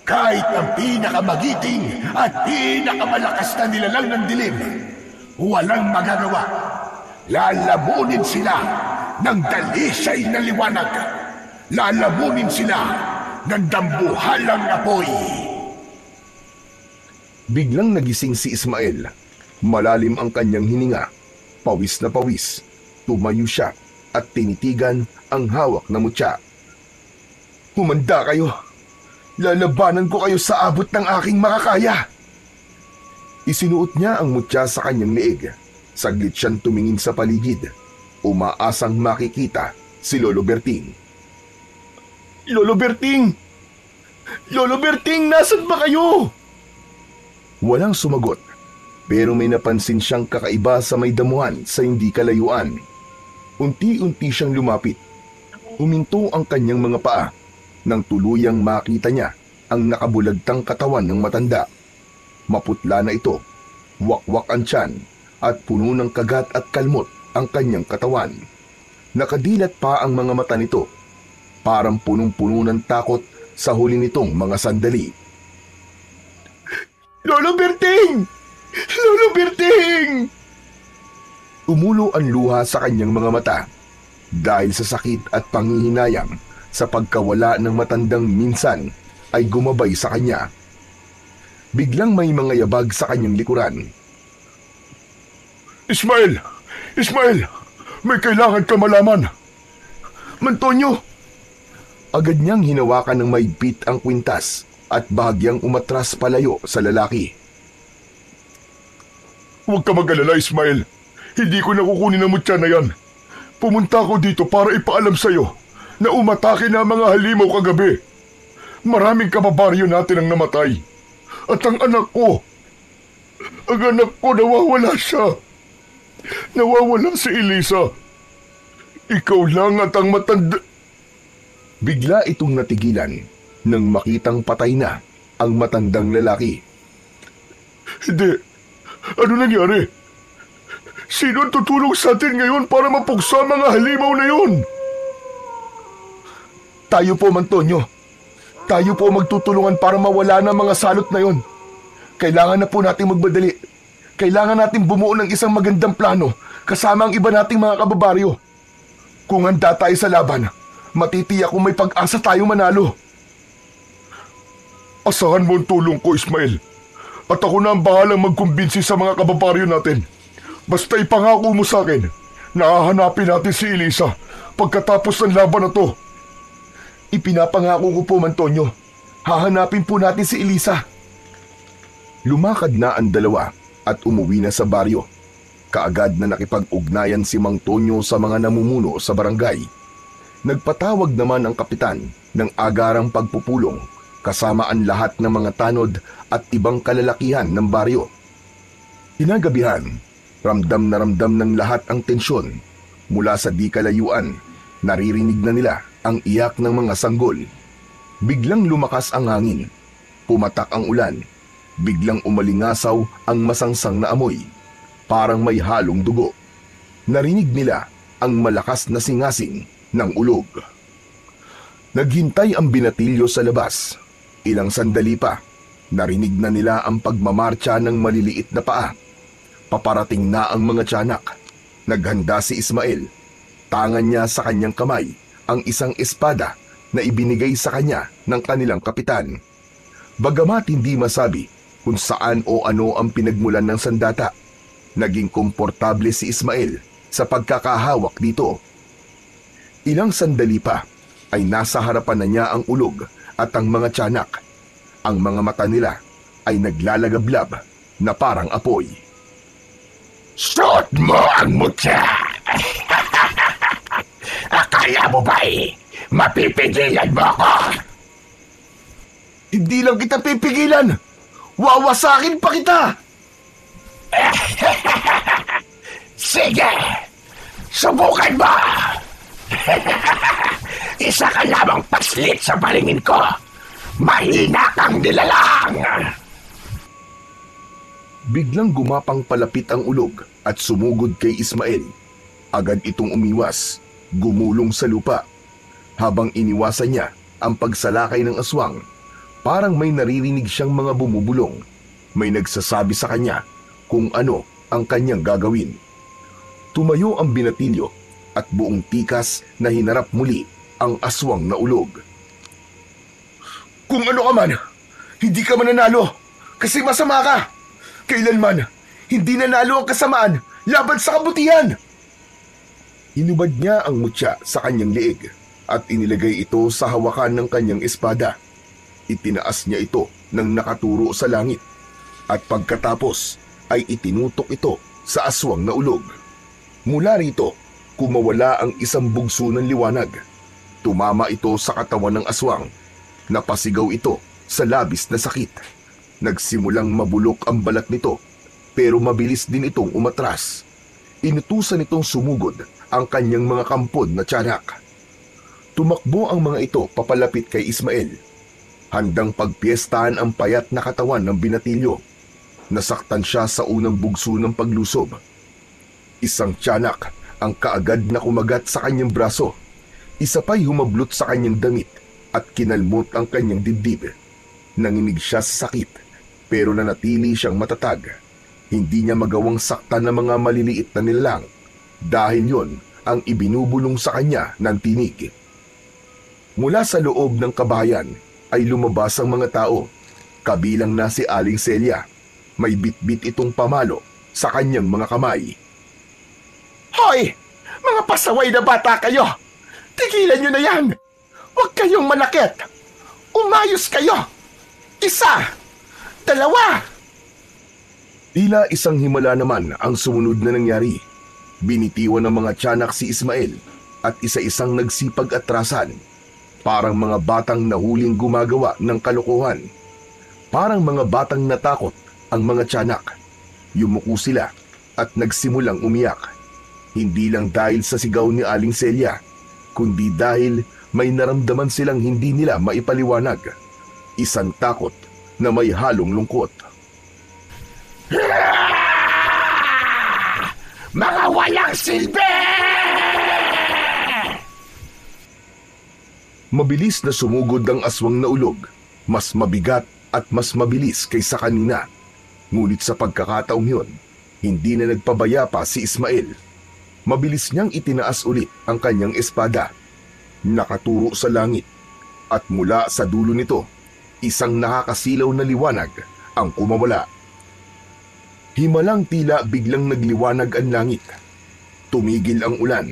S2: kahit ang pinakamagiting at pinakamalakas na nilalang ng dilim, walang magagawa. Lalamunin sila ng dalisay na liwanag. Lalamunin sila ng dambuhalang apoy.
S1: Biglang nagising si Ismael. Malalim ang kanyang hininga. Pawis na pawis. Tumayo siya at tinitigan ang hawak na mutya.
S3: Humanda kayo. Lalabanan ko kayo sa abot ng aking makakaya.
S1: Isinuot niya ang mutya sa kanyang leeg. Saglit siyang tumingin sa paligid. Umaasang makikita si Lolo Berting.
S3: Lolo Berting! Lolo Berting, nasan ba kayo?
S1: Walang sumagot, pero may napansin siyang kakaiba sa may damuhan sa hindi kalayuan. Unti-unti siyang lumapit. Huminto ang kanyang mga paa nang tuluyang makita niya ang nakabulagtang katawan ng matanda. Maputla na ito, wakwak ang tiyan at puno ng kagat at kalmot ang kanyang katawan. Nakadilat pa ang mga mata nito, parang punong-puno ng takot sa huli nitong mga sandali.
S3: Lolo Berting! Lolo Berting!
S1: Tumulo ang luha sa kanyang mga mata dahil sa sakit at panghihinayang sa pagkawala ng matandang minsan ay gumabay sa kanya. Biglang may mga yabag sa kanyang likuran.
S2: Ismael! Ismael! May kailangan ka malaman!
S3: Mantonyo!
S1: Agad niyang hinawakan ng mahigpit ang kwintas at bahagyang umatras palayo sa lalaki.
S3: Huwag ka mag-alala, Ismael. Hindi ko nakukunin ang mutya na yan. Pumunta ako dito para ipaalam sa'yo na umatake na ang mga halimaw kagabi. Maraming kababaryo natin ang namatay. At ang anak ko nawawala siya. Nawawala si Elisa. Ikaw lang at ang matanda...
S1: Bigla itong natigilan nang makitang patay na ang matandang lalaki.
S3: Hindi. Ano nangyari? Sino ang tutulong sa atin ngayon para mapuksa ang mga halimaw na yun?
S1: Tayo po, Mantonyo. Tayo po magtutulungan para mawala na mga salot na yon. Kailangan na po nating magmadali. Kailangan nating bumuo ng isang magandang plano kasama ang iba nating mga kababaryo. Kung handa tayo sa laban, matitiyak kung may pag-asa tayo manalo.
S3: Asahan mo ang tulong ko, Ismael. At ako na ang bahalang magkumbinsi sa mga kababaryo natin. Basta ipangako mo sa akin na hahanapin natin si Elisa pagkatapos ng laban na to.
S1: Ipinapangako ko po, Mantonyo. Hahanapin po natin si Elisa. Lumakad na ang dalawa at umuwi na sa baryo. Kaagad na nakipag-ugnayan si Mang Tonyo sa mga namumuno sa barangay. Nagpatawag naman ang kapitan ng agarang pagpupulong kasama ang lahat ng mga tanod at ibang kalalakihan ng baryo. Kinagabihan, ramdam na ramdam ng lahat ang tensyon. Mula sa di kalayuan, naririnig na nila ang iyak ng mga sanggol. Biglang lumakas ang hangin. Pumatak ang ulan. Biglang umalingasaw ang masangsang na amoy. Parang may halong dugo. Narinig nila ang malakas na singasing ng ulog. Naghintay ang binatilyo sa labas. Ilang sandali pa, narinig na nila ang pagmamarcha ng maliliit na paa. Paparating na ang mga tiyanak. Naghanda si Ismael. Tangan niya sa kanyang kamay ang isang espada na ibinigay sa kanya ng kanilang kapitan. Bagamat hindi masabi kung saan o ano ang pinagmulan ng sandata, naging komportable si Ismael sa pagkakahawak dito. Ilang sandali pa ay nasa harapan na niya ang ulog at ang mga tiyanak. Ang mga mata nila ay naglalagablab na parang apoy.
S2: Suot mo ang mutya! Akala mo ba mapipigilan mo ako?
S1: Hindi lang kita pipigilan! Wawasakin pa kita!
S2: Sige! Subukan mo! Isa ka lamang paslit sa palingin ko. Mahina kang nilalang!
S1: Biglang gumapang palapit ang ulog at sumugod kay Ismael. Agad itong umiwas, gumulong sa lupa. Habang iniwasan niya ang pagsalakay ng aswang, parang may naririnig siyang mga bumubulong. May nagsasabi sa kanya kung ano ang kanyang gagawin. Tumayo ang binatilyo at buong tikas na hinarap muli ang aswang na ulog.
S3: Kung ano ka man, hindi ka mananalo kasi masama ka. Kailanman, hindi nanalo ang kasamaan laban sa kabutihan.
S1: Hinubad niya ang mutya sa kanyang liig at inilagay ito sa hawakan ng kanyang espada. Itinaas niya ito nang nakaturo sa langit at pagkatapos ay itinutok ito sa aswang na ulog. Mula rito, kumawala ang isang bugso ng liwanag. Tumama ito sa katawan ng aswang. Napasigaw ito sa labis na sakit. Nagsimulang mabulok ang balat nito pero mabilis din itong umatras. Inutusan itong sumugod ang kanyang mga kampod na tiyanak. Tumakbo ang mga ito papalapit kay Ismael. Handang pagpiestahan ang payat na katawan ng binatilyo. Nasaktan siya sa unang bugso ng paglusob. Isang tiyanak ang kaagad na kumagat sa kanyang braso. Isa pa'y humablot sa kanyang damit at kinalmot ang kanyang dibdib. Nanginig siya sa sakit pero nanatili siyang matatag. Hindi niya magawang saktan ng mga maliliit na nilalang dahil yon ang ibinubulong sa kanya ng tinig. Mula sa loob ng kabahayan ay lumabas ang mga tao, kabilang na si Aling Celia. May bitbit itong pamalo sa kanyang mga kamay.
S4: Hoy! Mga pasaway na bata kayo! Tigilan nyo na yan! Huwag kayong manakit! Umayos kayo! Isa! Dalawa!
S1: Tila isang himala naman ang sumunod na nangyari. Binitiwan ng mga tiyanak si Ismael at isa-isang nagsipag-atrasan. Parang mga batang nahuling gumagawa ng kalokohan. Parang mga batang natakot ang mga tiyanak. Yumuko sila at nagsimulang umiyak. Hindi lang dahil sa sigaw ni Aling Celia, kundi dahil may naramdaman silang hindi nila maipaliwanag. Isang takot na may halong lungkot.
S2: Mga walang silbi!
S1: Mabilis na sumugod ang aswang na ulog, mas mabigat at mas mabilis kaysa kanina. Ngunit sa pagkakataong yun, hindi na nagpabaya pa si Ismael. Mabilis niyang itinaas ulit ang kanyang espada. Nakaturo sa langit at mula sa dulo nito, isang nakakasilaw na liwanag ang kumawala. Himalang tila biglang nagliwanag ang langit. Tumigil ang ulan,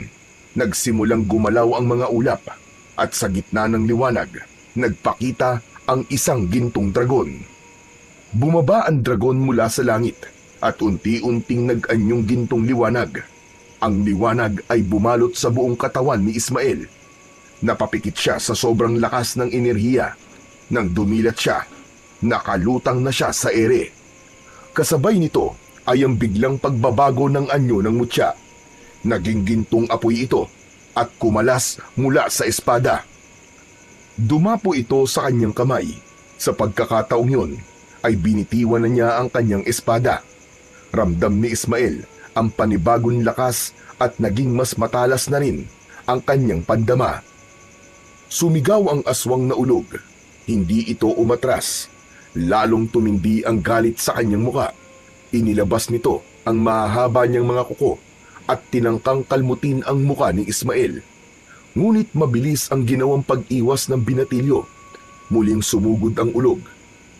S1: nagsimulang gumalaw ang mga ulap at sa gitna ng liwanag, nagpakita ang isang gintong dragon. Bumaba ang dragon mula sa langit at unti-unting nag-anyong gintong liwanag. Ang liwanag ay bumalot sa buong katawan ni Ismael. Napapikit siya sa sobrang lakas ng enerhiya. Nang dumilat siya, nakalutang na siya sa ere. Kasabay nito ay ang biglang pagbabago ng anyo ng mutya. Naging gintong apoy ito at kumalas mula sa espada. Dumapo ito sa kanyang kamay. Sa pagkakataong yun, ay binitiwan na niya ang kanyang espada. Ramdam ni Ismael ang panibagong lakas at naging mas matalas na rin ang kanyang pandama. Sumigaw ang aswang na ulog. Hindi ito umatras. Lalong tumindi ang galit sa kanyang muka. Inilabas nito ang mahahaba niyang mga kuko at tinangkang kalmutin ang muka ni Ismael. Ngunit mabilis ang ginawang pag-iwas ng binatilyo. Muling sumugod ang ulog.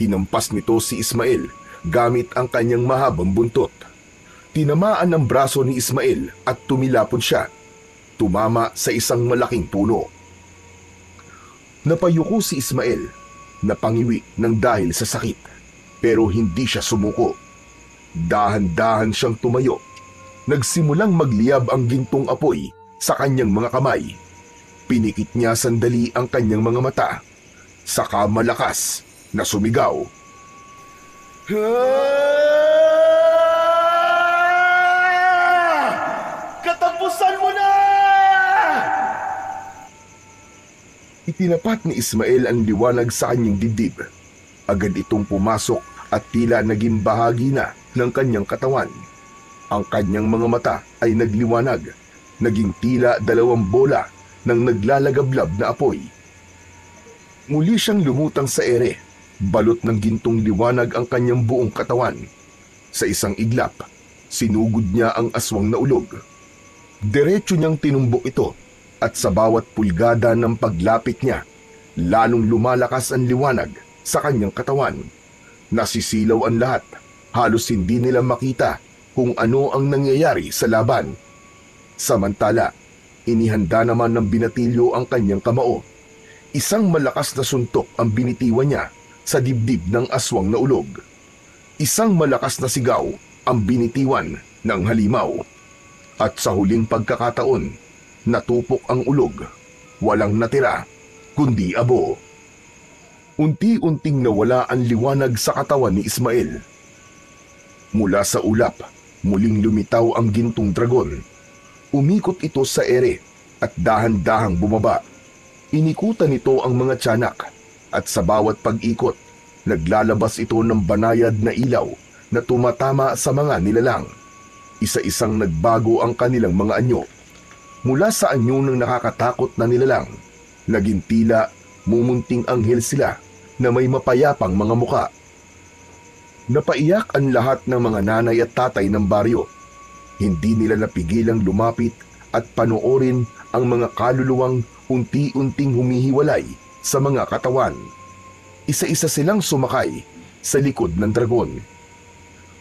S1: Hinampas nito si Ismael gamit ang kanyang mahabang buntot. Tinamaan ang braso ni Ismael at tumilapon siya. Tumama sa isang malaking puno. Napayuko si Ismael, napangiwi ng dahil sa sakit, pero hindi siya sumuko. Dahan-dahan siyang tumayo. Nagsimulang magliyab ang gintong apoy sa kanyang mga kamay. Pinikit niya sandali ang kanyang mga mata. Saka malakas na sumigaw.
S3: Katapusan mo na!
S1: Itinapat ni Ismael ang liwanag sa kanyang dibdib. Agad itong pumasok at tila naging bahagi na ng kanyang katawan. Ang kanyang mga mata ay nagliwanag, naging tila 2 bola ng naglalagablab na apoy. Muli siyang lumutang sa ere, balot ng gintong liwanag ang kanyang buong katawan. Sa isang iglap, sinugod niya ang aswang na ulog. Diretso niyang tinumbok ito at sa bawat pulgada ng paglapit niya, lalong lumalakas ang liwanag sa kanyang katawan. Nasisilaw ang lahat, halos hindi nila makita kung ano ang nangyayari sa laban. Samantala, inihanda naman ng binatilyo ang kanyang kamao. Isang malakas na suntok ang binitiwan niya sa dibdib ng aswang na ulog. Isang malakas na sigaw ang binitiwan ng halimaw. At sa huling pagkakataon, natupok ang ulog. Walang natira, kundi abo. Unti-unting nawala ang liwanag sa katawan ni Ismael. Mula sa ulap, muling lumitaw ang gintong dragon. Umikot ito sa ere at dahan-dahang bumaba. Inikutan nito ang mga tiyanak at sa bawat pag-ikot, naglalabas ito ng banayad na ilaw na tumatama sa mga nilalang. Isa-isang nagbago ang kanilang mga anyo. Mula sa anyo ng nakakatakot na nilalang, naging tila mumunting anghel sila na may mapayapang mga muka. Napaiyak ang lahat ng mga nanay at tatay ng baryo. Hindi nila napigilang lumapit at panoorin ang mga kaluluwang unti-unting humihiwalay sa mga katawan. Isa-isa silang sumakay sa likod ng dragon.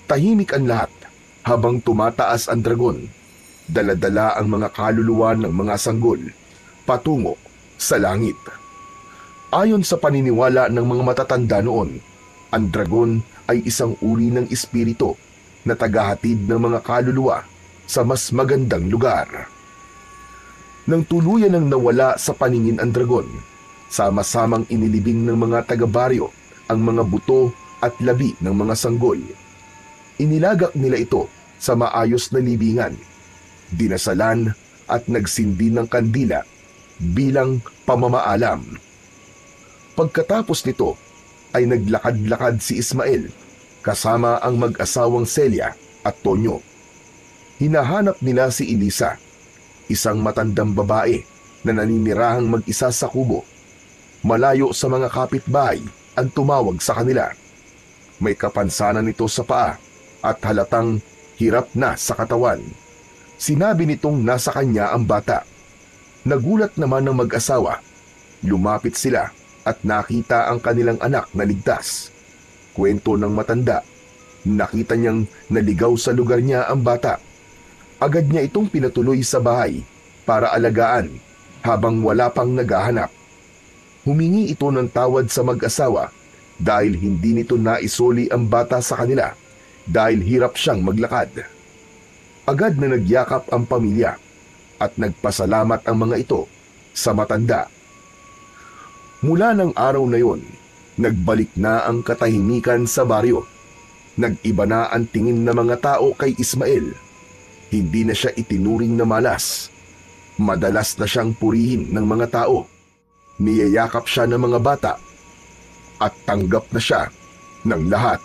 S1: Tahimik ang lahat habang tumataas ang dragon. Dala-dala ang mga kaluluwa ng mga sanggol. patungo sa langit. Ayon sa paniniwala ng mga matatanda noon, ang dragon ay isang uri ng espiritu na tagahatid ng mga kaluluwa sa mas magandang lugar. Nang tuluyan ng nawala sa paningin ang dragon, sama-samang inilibing ng mga taga-baryo ang mga buto at labi ng mga sanggol. Inilagak nila ito sa maayos na libingan, dinasalan at nagsindi ng kandila bilang pamamaalam. Pagkatapos nito ay naglakad-lakad si Ismael kasama ang mag-asawang Celia at Tonyo. Hinahanap nila si Elisa, isang matandang babae na naninirahang mag-isa sa kubo. Malayo sa mga kapitbahay ang tumawag sa kanila. May kapansanan nito sa paa at halatang hirap na sa katawan. Sinabi nitong nasa kanya ang bata. Nagulat naman ng mag-asawa. Lumapit sila at nakita ang kanilang anak na ligtas. Kwento ng matanda, nakita niyang naligaw sa lugar niya ang bata. Agad niya itong pinatuloy sa bahay para alagaan habang wala pang naghahanap. Humingi ito ng tawad sa mag-asawa dahil hindi nito naisoli ang bata sa kanila dahil hirap siyang maglakad. Agad na nagyakap ang pamilya at nagpasalamat ang mga ito sa matanda. Mula ng araw na yon, nagbalik na ang katahimikan sa baryo. Nag-iba na ang tingin ng mga tao kay Ismael. Hindi na siya itinuring na malas. Madalas na siyang purihin ng mga tao. Niyayakap siya ng mga bata at tanggap na siya ng lahat.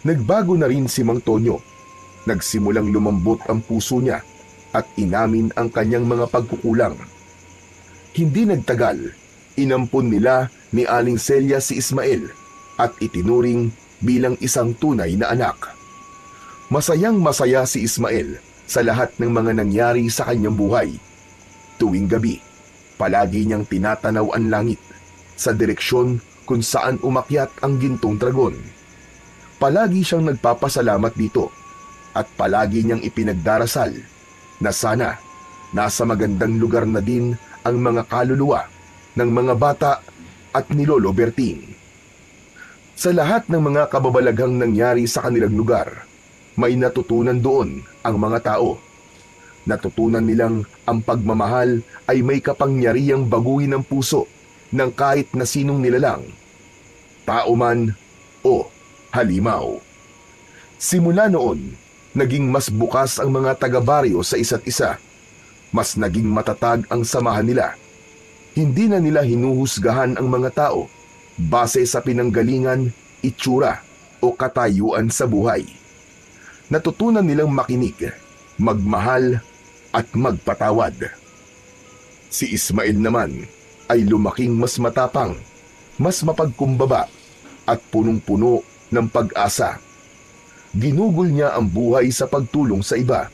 S1: Nagbago na rin si Mang Tonyo. Nagsimulang lumambot ang puso niya at inamin ang kanyang mga pagkukulang. Hindi nagtagal, inampun nila ni Aling Celia si Ismael at itinuring bilang isang tunay na anak. Masayang masaya si Ismael sa lahat ng mga nangyari sa kanyang buhay. Tuwing gabi, palagi niyang tinatanaw ang langit sa direksyon kung saan umakyat ang gintong dragon. Palagi siyang nagpapasalamat dito at palagi niyang ipinagdarasal na sana nasa magandang lugar na din ang mga kaluluwa ng mga bata at ni Lolo Berting. Sa lahat ng mga kababalaghang nangyari sa kanilang lugar, may natutunan doon ang mga tao. Natutunan nilang ang pagmamahal ay may kapangyarihang baguhin ang puso ng kahit na sinong nilalang, tao man o halimaw. Simula noon, naging mas bukas ang mga taga-baryo sa isa't isa. Mas naging matatag ang samahan nila. Hindi na nila hinuhusgahan ang mga tao base sa pinanggalingan, itsura o katayuan sa buhay. Natutunan nilang makinig, magmahal at magpatawad. Si Ismael naman ay lumaking mas matapang, mas mapagkumbaba at punong-puno ng pag-asa. Ginugol niya ang buhay sa pagtulong sa iba.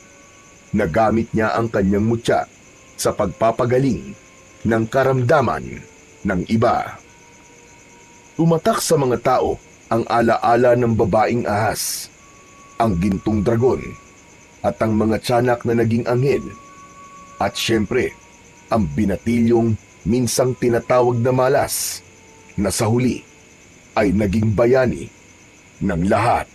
S1: Nagamit niya ang kanyang mutya sa pagpapagaling ng karamdaman ng iba. Tumatak sa mga tao ang alaala ng babaeng ahas, ang gintong dragon, at ang mga tiyanak na naging anghel, at syempre, ang binatilyong minsang tinatawag na malas, na sa huli ay naging bayani ng lahat.